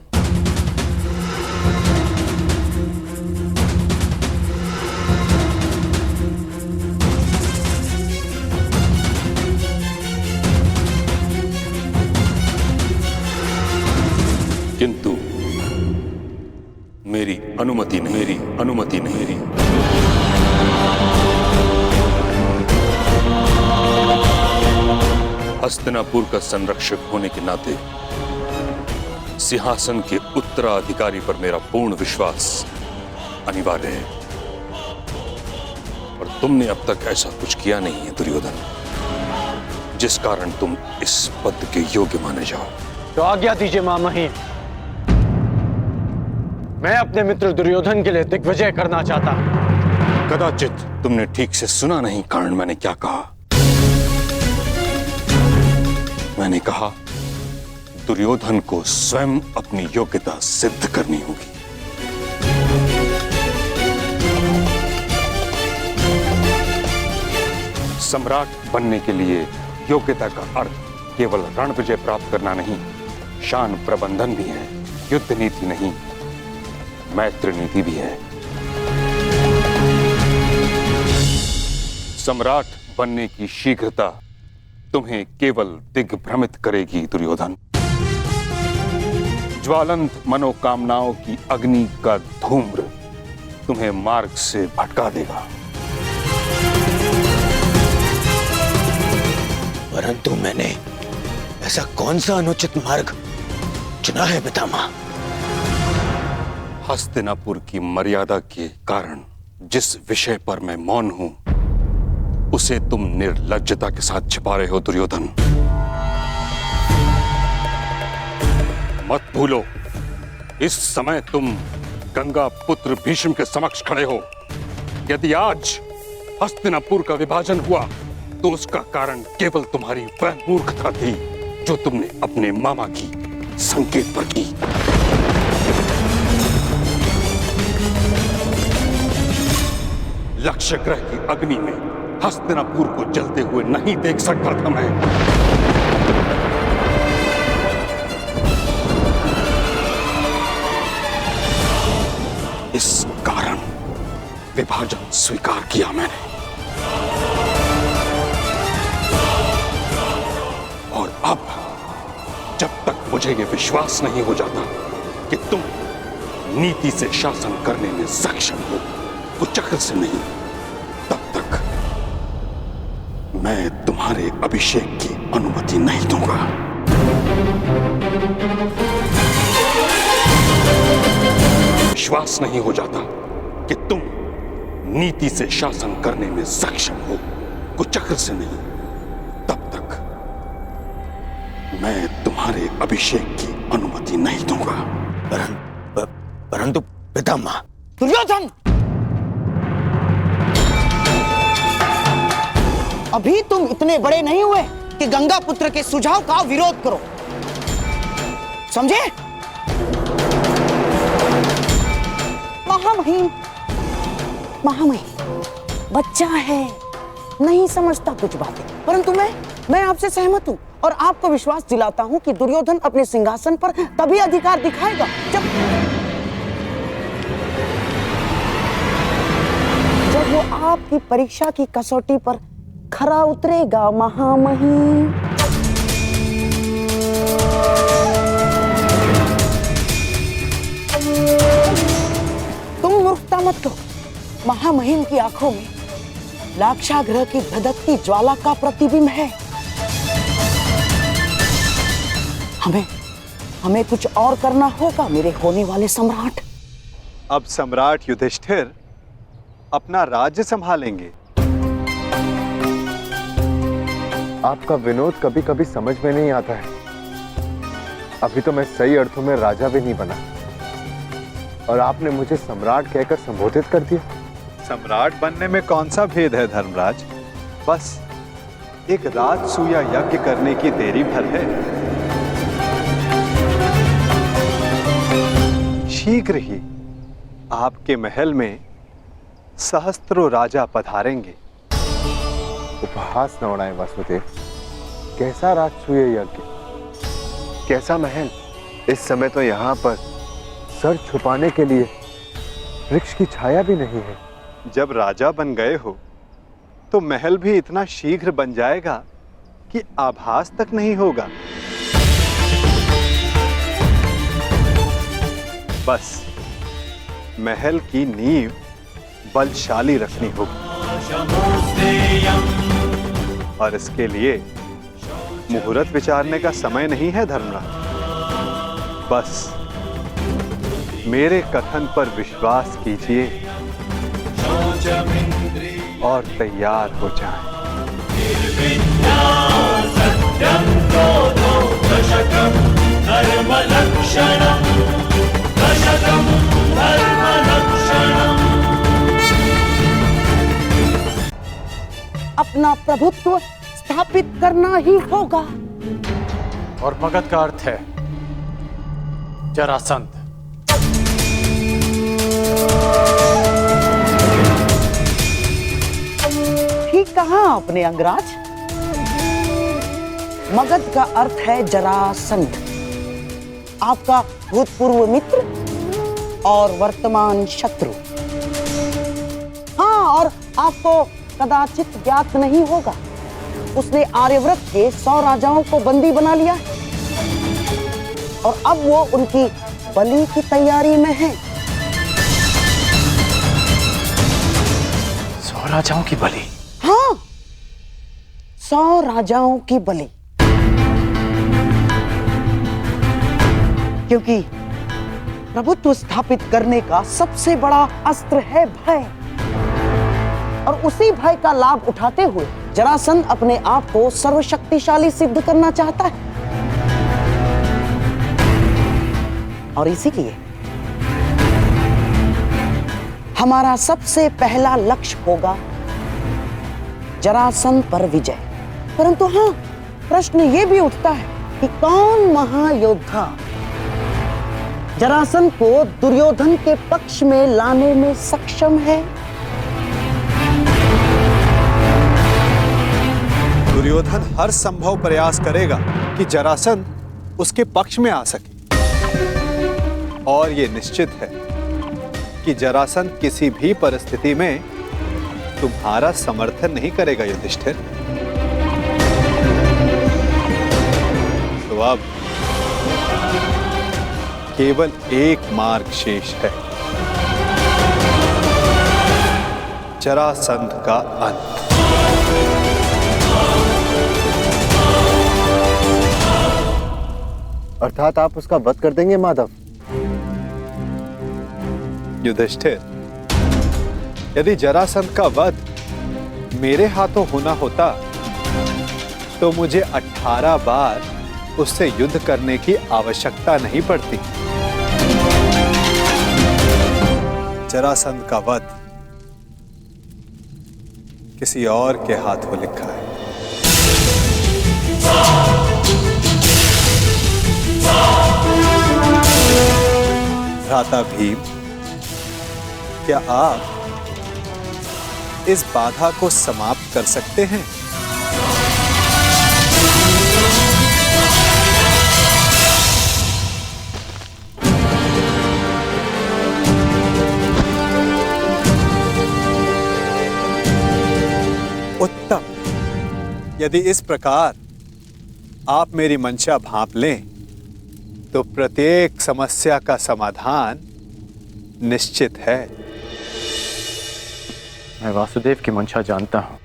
किंतु मेरी अनुमति नहीं। हस्तिनापुर का संरक्षक होने के नाते सिंहासन के उत्तराधिकारी पर मेरा पूर्ण विश्वास अनिवार्य है, और तुमने अब तक ऐसा कुछ किया नहीं है दुर्योधन, जिस कारण तुम इस पद के योग्य माने जाओ। तो आज्ञा दीजिए मामही, मैं अपने मित्र दुर्योधन के लिए दिग्विजय करना चाहता हूं। कदाचित तुमने ठीक से सुना नहीं कारण मैंने क्या कहा। मैंने कहा दुर्योधन को स्वयं अपनी योग्यता सिद्ध करनी होगी। सम्राट बनने के लिए योग्यता का अर्थ केवल रण विजय प्राप्त करना नहीं, शान प्रबंधन भी है। युद्ध नीति नहीं, मैत्री नीति भी है। सम्राट बनने की शीघ्रता तुम्हें केवल दिग्भ्रमित करेगी दुर्योधन। ज्वालंत मनोकामनाओं की अग्नि का धूम्र तुम्हें मार्ग से भटका देगा। परंतु मैंने ऐसा कौन सा अनुचित मार्ग चुना है पितामह? हस्तिनापुर की मर्यादा के कारण जिस विषय पर मैं मौन हूं, उसे तुम निर्लज्जता के साथ छिपा रहे हो दुर्योधन। मत भूलो, इस समय तुम गंगा पुत्र भीष्म के समक्ष खड़े हो। यदि आज हस्तिनापुर का विभाजन हुआ तो उसका कारण केवल तुम्हारी वह मूर्खता थी जो तुमने अपने मामा की संकेत पर की। लक्ष्य ग्रह की अग्नि में हस्तिनापुर को जलते हुए नहीं देख सकता था मैं। इस कारण विभाजन स्वीकार किया मैंने। और अब जब तक मुझे यह विश्वास नहीं हो जाता कि तुम नीति से शासन करने में सक्षम हो, कुचक्र से नहीं, तब तक मैं तुम्हारे अभिषेक की अनुमति नहीं दूंगा। विश्वास नहीं हो जाता कि तुम नीति से शासन करने में सक्षम हो, कुचक्र से नहीं, तब तक मैं तुम्हारे अभिषेक की अनुमति नहीं दूंगा। परंतु पितामह। दुर्योधन, अभी तुम इतने बड़े नहीं हुए कि गंगा पुत्र के सुझाव का विरोध करो, समझे? महामहिम, बच्चा है, नहीं समझता कुछ बातें, परंतु मैं आपसे सहमत हूं और आपको विश्वास दिलाता हूं कि दुर्योधन अपने सिंहासन पर तभी अधिकार दिखाएगा जब वो आपकी परीक्षा की कसौटी पर खरा उतरेगा। महामहिम, तुम मूर्खता मत करो। महामहिम की आंखों में लाक्षागृह की धधकती ज्वाला का प्रतिबिंब है। हमें कुछ और करना होगा मेरे होने वाले सम्राट। अब सम्राट युधिष्ठिर अपना राज्य संभालेंगे। आपका विनोद कभी कभी समझ में नहीं आता है। अभी तो मैं सही अर्थों में राजा भी नहीं बना और आपने मुझे सम्राट कहकर संबोधित कर दिया। सम्राट बनने में कौन सा भेद है धर्मराज? बस एक राजसूया यज्ञ करने की देरी भर है। शीघ्र ही आपके महल में सहस्त्रों राजा पधारेंगे। उपहास न उड़ाएं वासुदेव। कैसा राजसूय यज्ञ, कैसा महल? इस समय तो यहाँ पर सर छुपाने के लिए वृक्ष की छाया भी नहीं है। जब राजा बन गए हो तो महल भी इतना शीघ्र बन जाएगा कि आभास तक नहीं होगा। बस महल की नींव बलशाली रखनी होगी और इसके लिए मुहूर्त विचारने का समय नहीं है धर्मराज। बस मेरे कथन पर विश्वास कीजिए और तैयार हो जाएं। सत्यं क्रोधो दशकं धर्मलक्षणं दशकं धर्मरक्षणम्। अपना प्रभुत्व स्थापित करना ही होगा। और मगध का अर्थ है जरासंध। ठीक कहा आपने अंगराज। मगध का अर्थ है जरासंध, आपका भूतपूर्व मित्र और वर्तमान शत्रु। हाँ, और आपको कदाचित ज्ञात नहीं होगा, उसने आर्यव्रत के 100 राजाओं को बंदी बना लिया है और अब वो उनकी बलि की तैयारी में है। 100 राजाओं की बलि? हाँ, 100 राजाओं की बलि। क्योंकि प्रभुत्व स्थापित करने का सबसे बड़ा अस्त्र है भय, और उसी भय का लाभ उठाते हुए जरासंध अपने आप को सर्वशक्तिशाली सिद्ध करना चाहता है। और इसीलिए हमारा सबसे पहला लक्ष्य होगा जरासंध पर विजय। परंतु हाँ, प्रश्न ये भी उठता है कि कौन महायोद्धा जरासंध को दुर्योधन के पक्ष में लाने में सक्षम है। दुर्योधन हर संभव प्रयास करेगा कि जरासंध उसके पक्ष में आ सके, और ये निश्चित है कि जरासंध किसी भी परिस्थिति में तुम्हारा समर्थन नहीं करेगा युधिष्ठिर। तो अब केवल एक मार्ग शेष है, जरासंध का अंत। अर्थात आप उसका वध कर देंगे माधव? युधिष्ठिर, यदि जरासंध का वध मेरे हाथों होना होता तो मुझे 18 बार उससे युद्ध करने की आवश्यकता नहीं पड़ती। जरासंध का वध किसी और के हाथों लिखा है। भ्राता भीम, क्या आप इस बाधा को समाप्त कर सकते हैं? उत्तम। यदि इस प्रकार आप मेरी मंशा भांप लें तो प्रत्येक समस्या का समाधान निश्चित है। मैं वासुदेव की मंशा जानता हूं।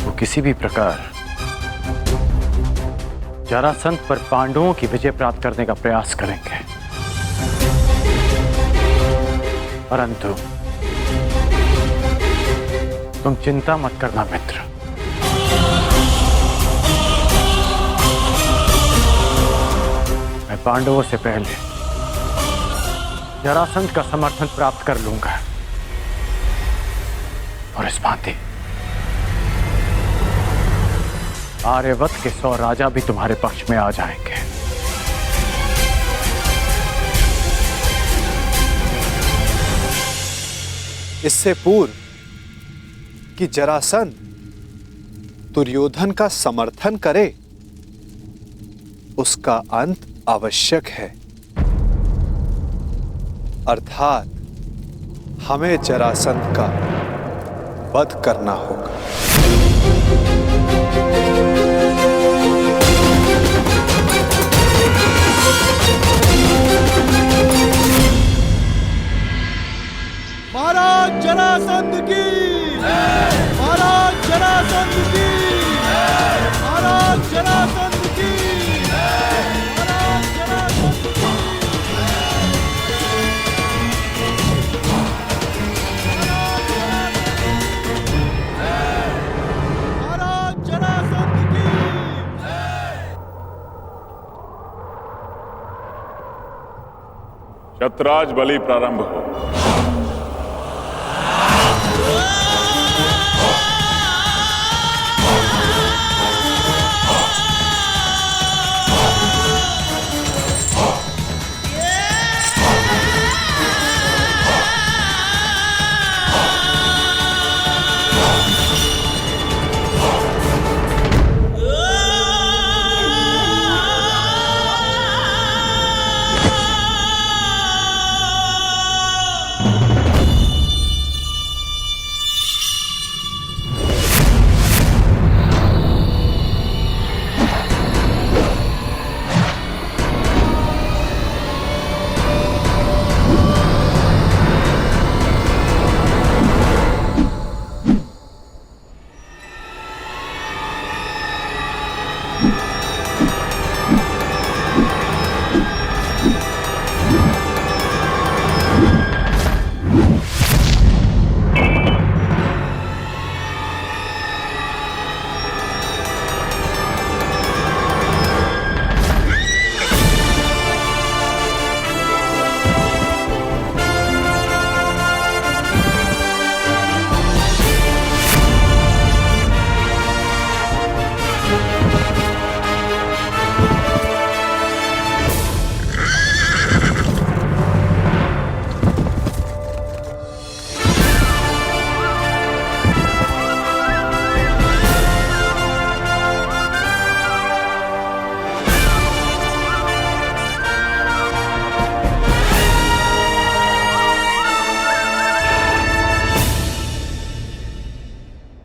वो किसी भी प्रकार जरासंध पर पांडवों की विजय प्राप्त करने का प्रयास करेंगे, परंतु तुम चिंता मत करना मित्र। मैं पांडवों से पहले जरासंध का समर्थन प्राप्त कर लूंगा, और इस भांति आर्यवत के 100 राजा भी तुम्हारे पक्ष में आ जाएंगे। इससे पूर्व कि जरासंध दुर्योधन का समर्थन करे, उसका अंत आवश्यक है। अर्थात हमें जरासंध का वध करना होगा। महाराज जरासंध की, महाराज जरासंध की, महाराज जरासंध की, महाराज जरासंध की। शतराज बलि प्रारंभ हो।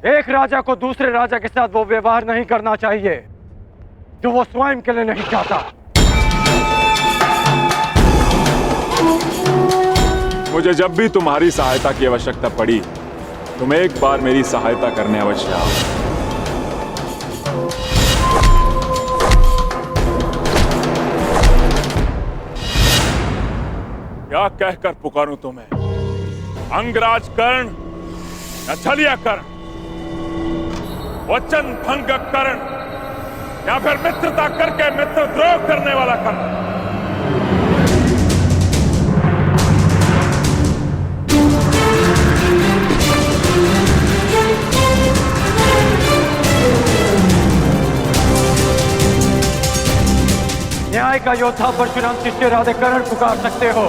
एक राजा को दूसरे राजा के साथ वो व्यवहार नहीं करना चाहिए जो वो स्वयं के लिए नहीं चाहता। मुझे जब भी तुम्हारी सहायता की आवश्यकता पड़ी तुम एक बार मेरी सहायता करने अवश्य आओ। क्या कहकर पुकारूं तुम्हें? अंगराज कर्ण या छलिया कर्ण? वचन भंग कर्ण या फिर मित्रता करके मित्रद्रोह करने वाला कर्ण? न्याय का योद्धा परशुराम शिष्य राधे कर्ण पुकार सकते हो,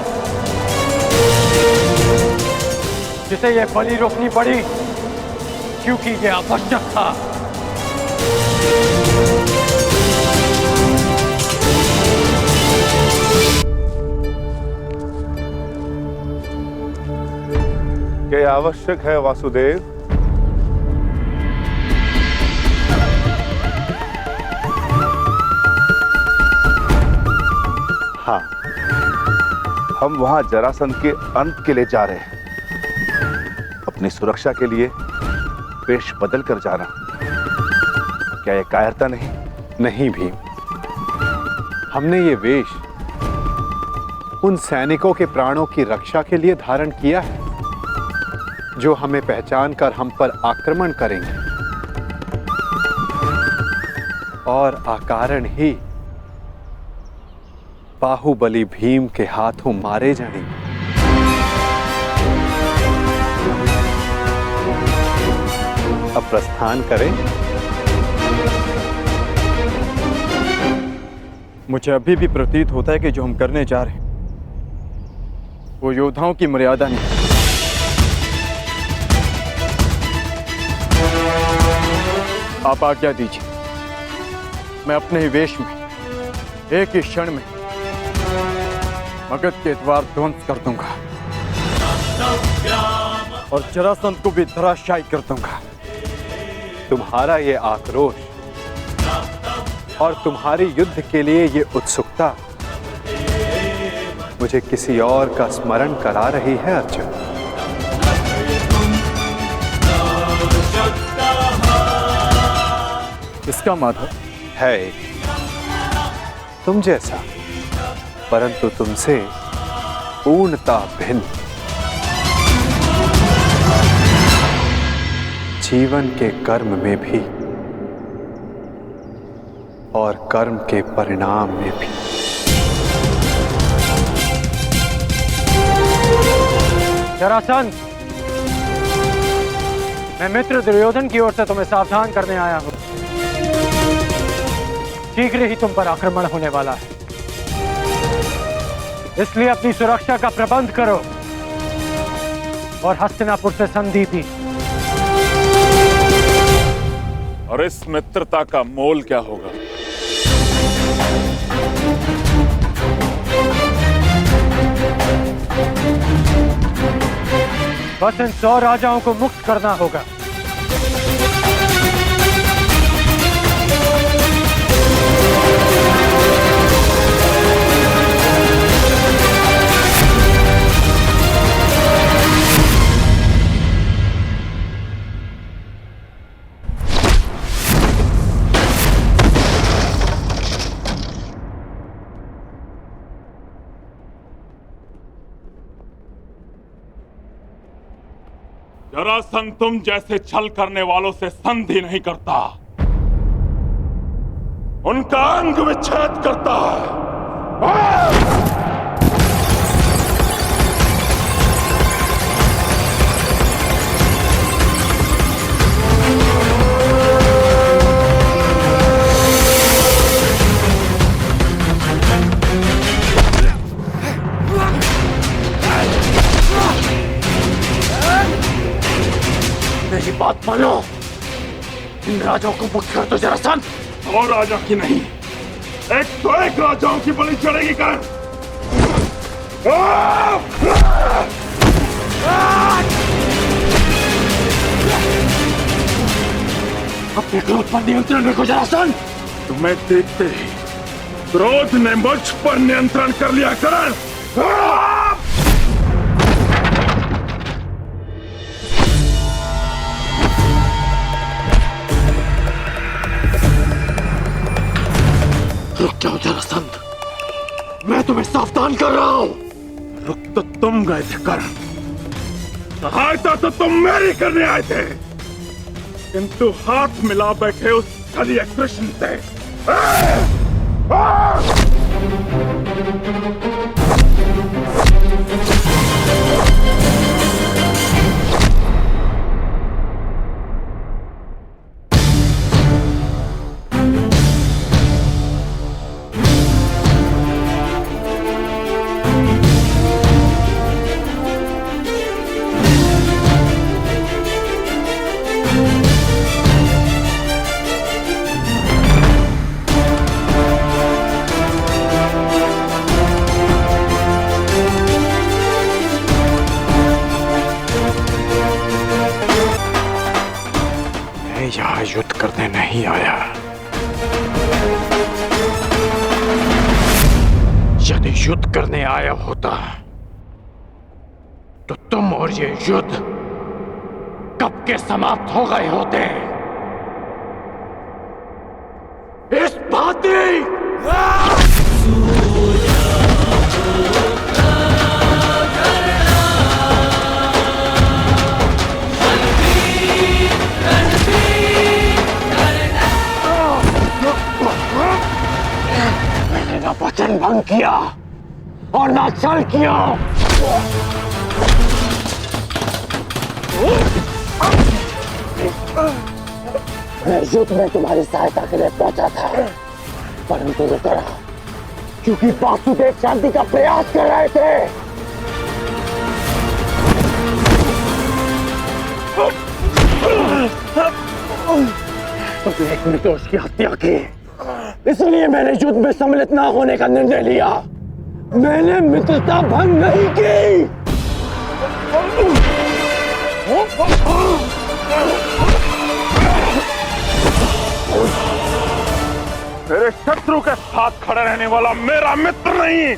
जिसे ये बलि रोकनी पड़ी क्योंकि ये आवश्यक था। क्या आवश्यक है वासुदेव? हाँ, हम वहां जरासंध के अंत के लिए जा रहे हैं। अपनी सुरक्षा के लिए वेश बदल कर जाना क्या यह कायरता नहीं? नहीं भीम, हमने ये वेश उन सैनिकों के प्राणों की रक्षा के लिए धारण किया है जो हमें पहचान कर हम पर आक्रमण करेंगे और अकारण ही बाहुबली भीम के हाथों मारे जाएंगे। अब प्रस्थान करें। मुझे अभी भी प्रतीत होता है कि जो हम करने जा रहे हैं वो योद्धाओं की मर्यादा नहीं। आप आज्ञा दीजिए, मैं अपने ही वेश में एक ही क्षण में मगध के द्वार ध्वंस कर दूंगा और जरासंध को भी धराशायी कर दूंगा। तुम्हारा ये आक्रोश और तुम्हारी युद्ध के लिए ये उत्सुकता मुझे किसी और का स्मरण करा रही है अर्जुन। इसका माधव है तुम जैसा, परंतु तुमसे पूर्णता भिन्न। जीवन के कर्म में भी और कर्म के परिणाम में भी। जरासंध, मैं मित्र दुर्योधन की ओर से तुम्हें सावधान करने आया हूं। शीघ्र ही तुम पर आक्रमण होने वाला है, इसलिए अपनी सुरक्षा का प्रबंध करो और हस्तिनापुर से संधि भी। और इस मित्रता का मोल क्या होगा? बस इन 100 राजाओं को मुक्त करना होगा। जरासंध तुम जैसे छल करने वालों से संधि नहीं करता, उनका अंग विच्छेद करता है। मेरी बात मानो, इन राजाओं को मुक्त कर दो जरासंध। और राजा की नहीं, एक तो एक राजाओं की बलि चढ़ेगी कर। अपने क्रोध पर नियंत्रण रखो जरासंध। तुम्हें देखते ही क्रोध ने मुझ पर नियंत्रण कर लिया कर। रुक जाओ जरासंध, मैं तुम्हें सावधान कर रहा हूं। रुक तो तुम गए थे कर, सहायता तो तुम मेरी करने आए थे, किंतु हाथ मिला बैठे उस छलिया कृष्ण से। यहाँ युद्ध करने नहीं आया। यदि युद्ध करने आया होता तो तुम और ये युद्ध कब के समाप्त हो गए होते। इस भांति ना वचन भंग किया और ना छल किया। मैं युद्ध में तुम्हारी सहायता के लिए पहुंचा था, परंतु रुका रहा क्योंकि वासुदेव शांति का प्रयास कर रहे थे। तुमने एक निर्दोष की हत्या की, इसलिए मैंने युद्ध में सम्मिलित न होने का निर्णय लिया। मैंने मित्रता भंग नहीं की। मेरे शत्रु के साथ खड़ा रहने वाला मेरा मित्र नहीं।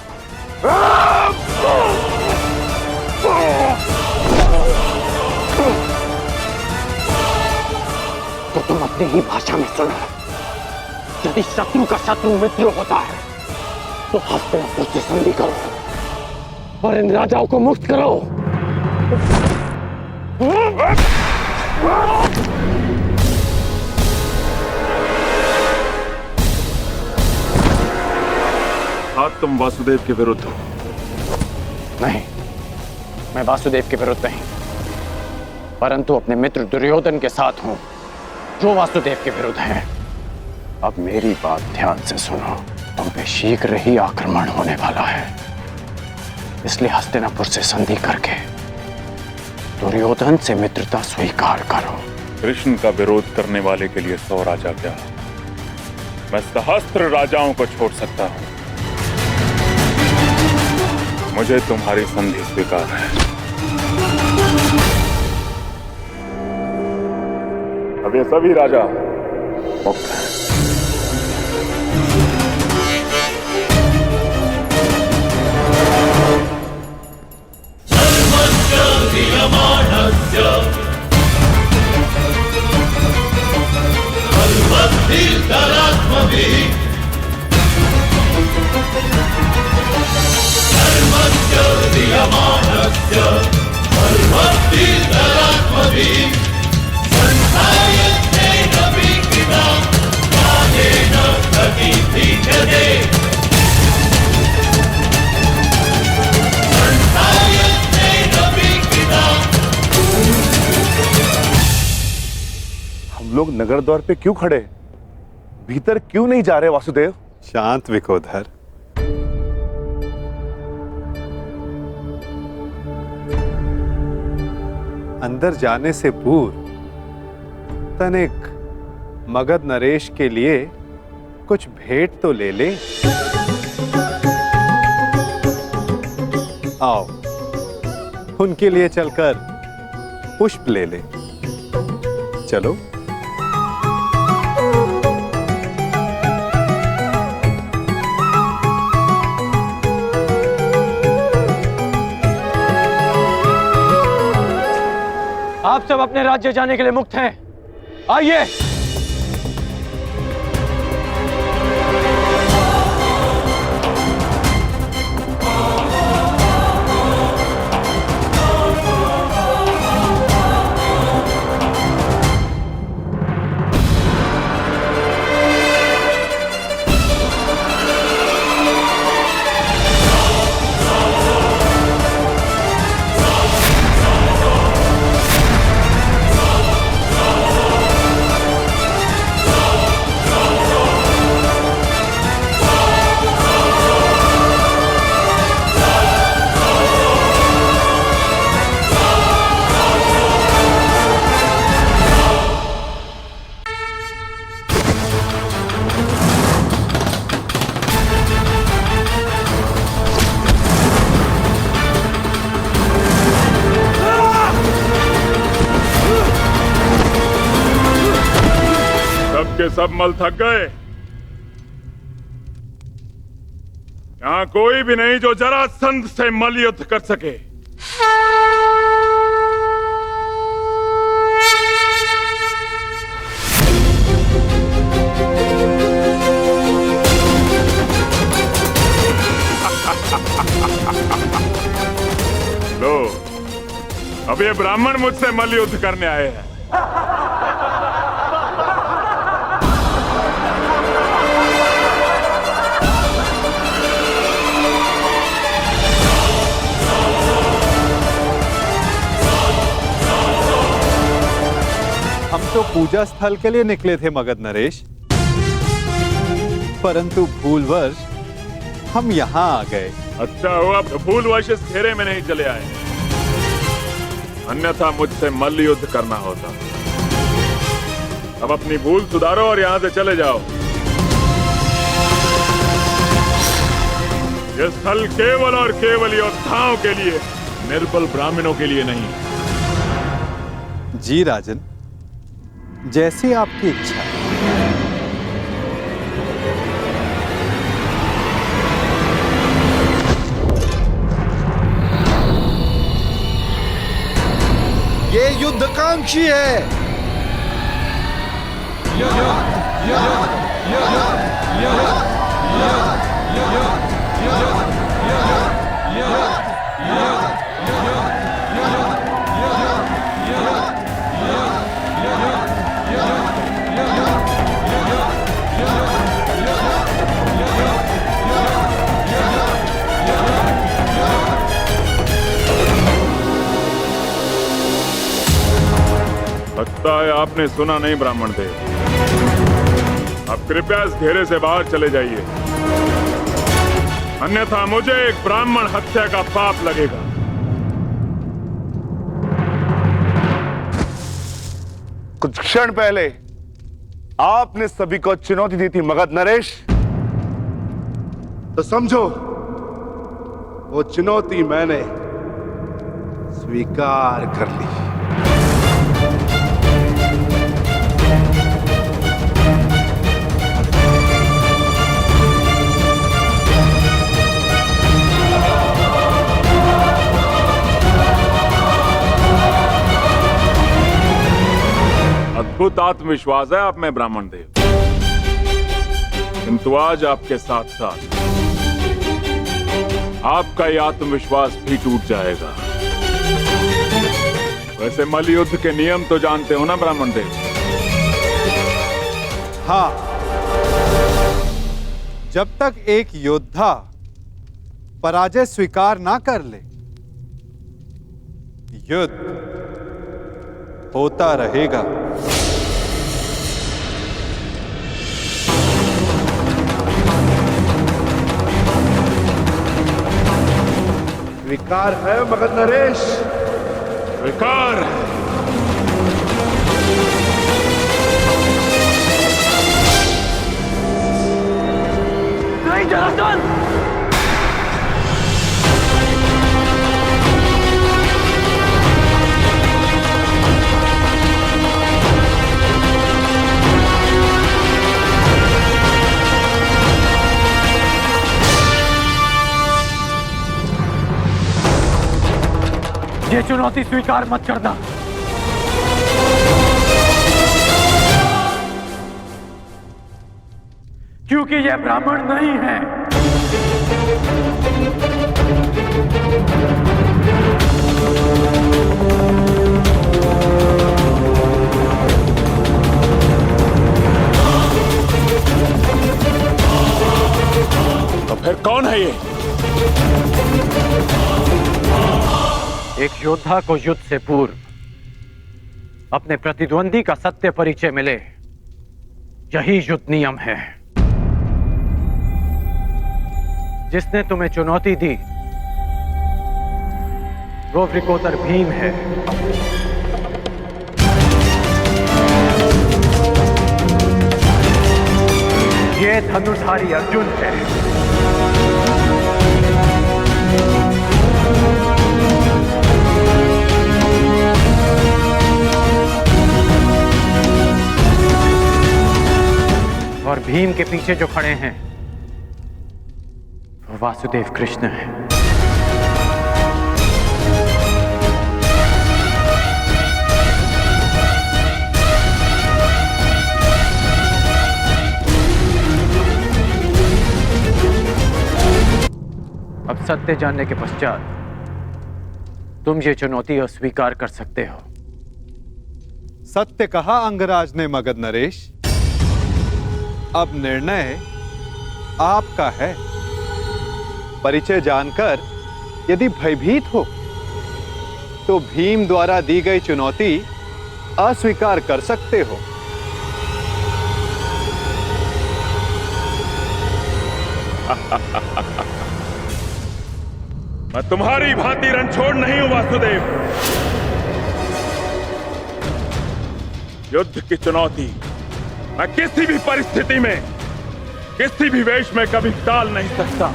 तो तुम अपनी ही भाषा में सुनो। यदि शत्रु का शत्रु मित्र होता है तो हस्तिनापुर से संधि करो और इन राजाओं को मुक्त करो। आज तुम वासुदेव के विरुद्ध हो। नहीं, मैं वासुदेव के विरुद्ध नहीं, परंतु अपने मित्र दुर्योधन के साथ हूं, जो वासुदेव के विरुद्ध है। अब मेरी बात ध्यान से सुनो। तुम पे शीघ्र ही आक्रमण होने वाला है, इसलिए हस्तिनापुर से संधि करके दुर्योधन से मित्रता स्वीकार करो। कृष्ण का विरोध करने वाले के लिए 100 राजा क्या, मैं सहस्त्र राजाओं को छोड़ सकता हूं। मुझे तुम्हारी संधि स्वीकार है। अब ये सभी राजा मुक्त हैं। हम लोग नगर द्वार पे क्यों खड़े? भीतर क्यों नहीं जा रहे वासुदेव? शांत विकोधर। अंदर जाने से पूर्व तनिक मगध नरेश के लिए कुछ भेंट तो ले ले। आओ, उनके लिए चलकर पुष्प ले ले। चलो। आप सब अपने राज्य जाने के लिए मुक्त हैं। आइए। के सब मल थक गए। यहां कोई भी नहीं जो जरासंध से मल युद्ध कर सके। लो, अब ये ब्राह्मण मुझसे मल युद्ध करने आए हैं। हम तो पूजा स्थल के लिए निकले थे मगध नरेश, परंतु भूलवश हम यहाँ आ गए। अच्छा हुआ भूलवश इस घेरे में नहीं चले आए, अन्यथा मुझसे मल्ल युद्ध करना होता। अब अपनी भूल सुधारो और यहाँ से चले जाओ। यह स्थल केवल और केवल योद्धाओं के लिए, निर्बल ब्राह्मणों के लिए नहीं। जी राजन, जैसी आपकी इच्छा। ये युद्धकांक्षी है। लगता है आपने सुना नहीं ब्राह्मण देव। अब कृपया इस घेरे से बाहर चले जाइए, अन्यथा मुझे एक ब्राह्मण हत्या का पाप लगेगा। कुछ क्षण पहले आपने सभी को चुनौती दी थी मगध नरेश, तो समझो वो चुनौती मैंने स्वीकार कर ली। अद्भुत आत्मविश्वास है आप में ब्राह्मण देव, किंतु आज आपके साथ साथ आपका ये आत्मविश्वास भी टूट जाएगा। वैसे मल्लयुद्ध के नियम तो जानते हो ना ब्राह्मण देव? हाँ, जब तक एक योद्धा पराजय स्वीकार ना कर ले, युद्ध होता रहेगा। स्वीकार है मगध नरेश? स्वीकार। नहीं जरासंध! ये चुनौती स्वीकार मत करना। क्योंकि यह ब्राह्मण नहीं है। तो फिर कौन है ये? एक योद्धा को युद्ध से पूर्व अपने प्रतिद्वंदी का सत्य परिचय मिले, यही युद्ध नियम है। जिसने तुम्हें चुनौती दी वो वृकोदर भीम है। ये धनुर्धारी अर्जुन है। और भीम के पीछे जो खड़े हैं वो वासुदेव कृष्ण है। अब सत्य जानने के पश्चात तुम ये चुनौती अस्वीकार कर सकते हो। सत्य कहा अंगराज ने मगध नरेश। अब निर्णय आपका है। परिचय जानकर यदि भयभीत हो तो भीम द्वारा दी गई चुनौती अस्वीकार कर सकते हो। मैं तुम्हारी भांति रणछोड़ नहीं हूं वासुदेव। युद्ध की चुनौती मैं किसी भी परिस्थिति में, किसी भी वेश में कभी टाल नहीं सकता।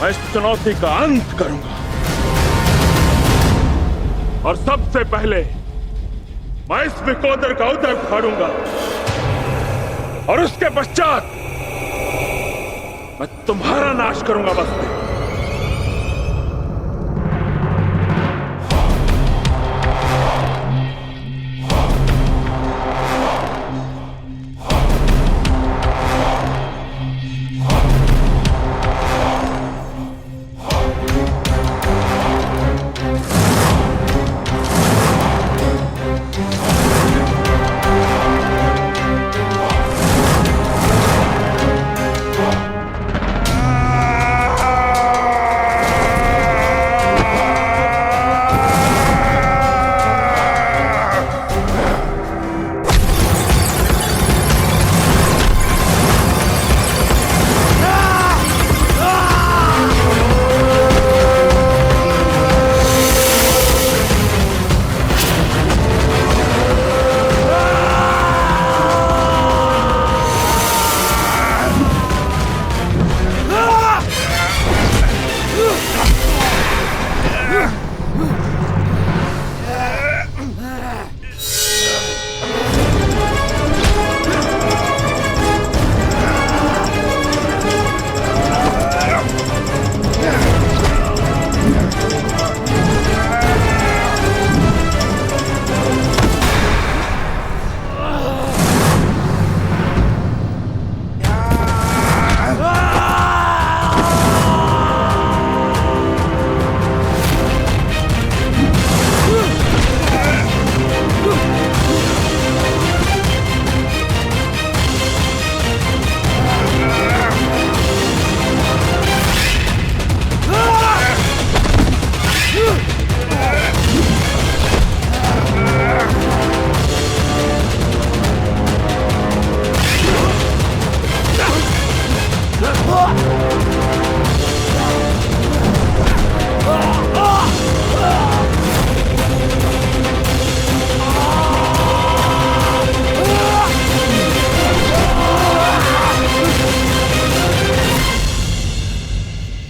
मैं इस चुनौती का अंत करूंगा और सबसे पहले मैं इस वृकोदर का उदर उखाड़ूंगा और उसके पश्चात मैं तुम्हारा नाश करूंगा। बस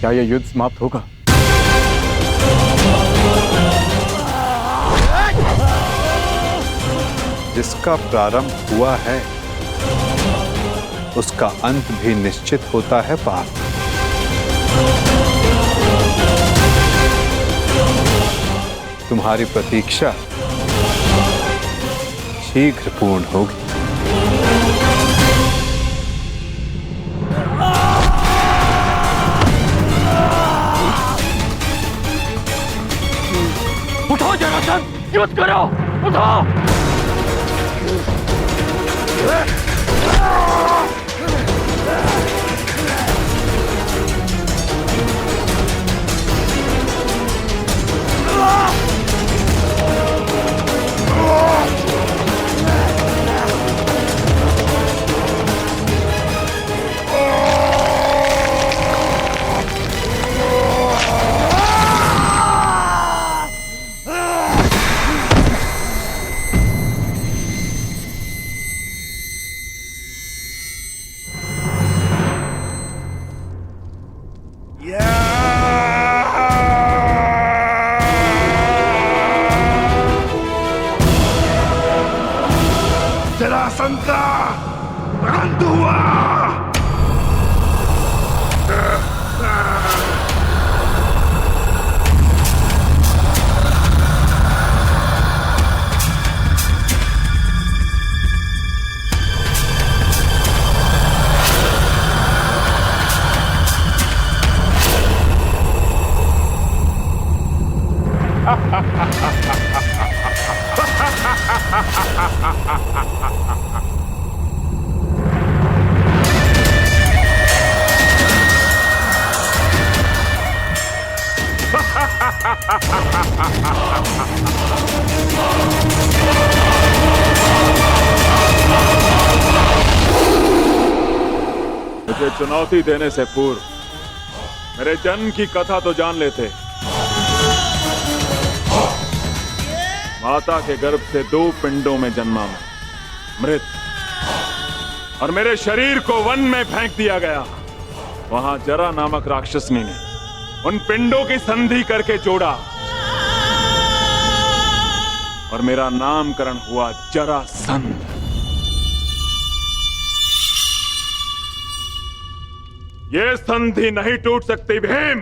क्या यह युद्ध समाप्त होगा? जिसका प्रारंभ हुआ है उसका अंत भी निश्चित होता है पार्थ। तुम्हारी प्रतीक्षा शीघ्र पूर्ण होगी। उठो जरासंध, युद्ध करो, उठो। जरासंध का अंत हुआ। मुझे चुनौती देने से पूर्व मेरे जन्म की कथा तो जान लेते। माता के गर्भ से 2 पिंडों में जन्मा मैं, मृत, और मेरे शरीर को वन में फेंक दिया गया। वहां जरा नामक राक्षसनी ने उन पिंडों की संधि करके जोड़ा और मेरा नामकरण हुआ जरासंध। ये संधि नहीं टूट सकती भीम।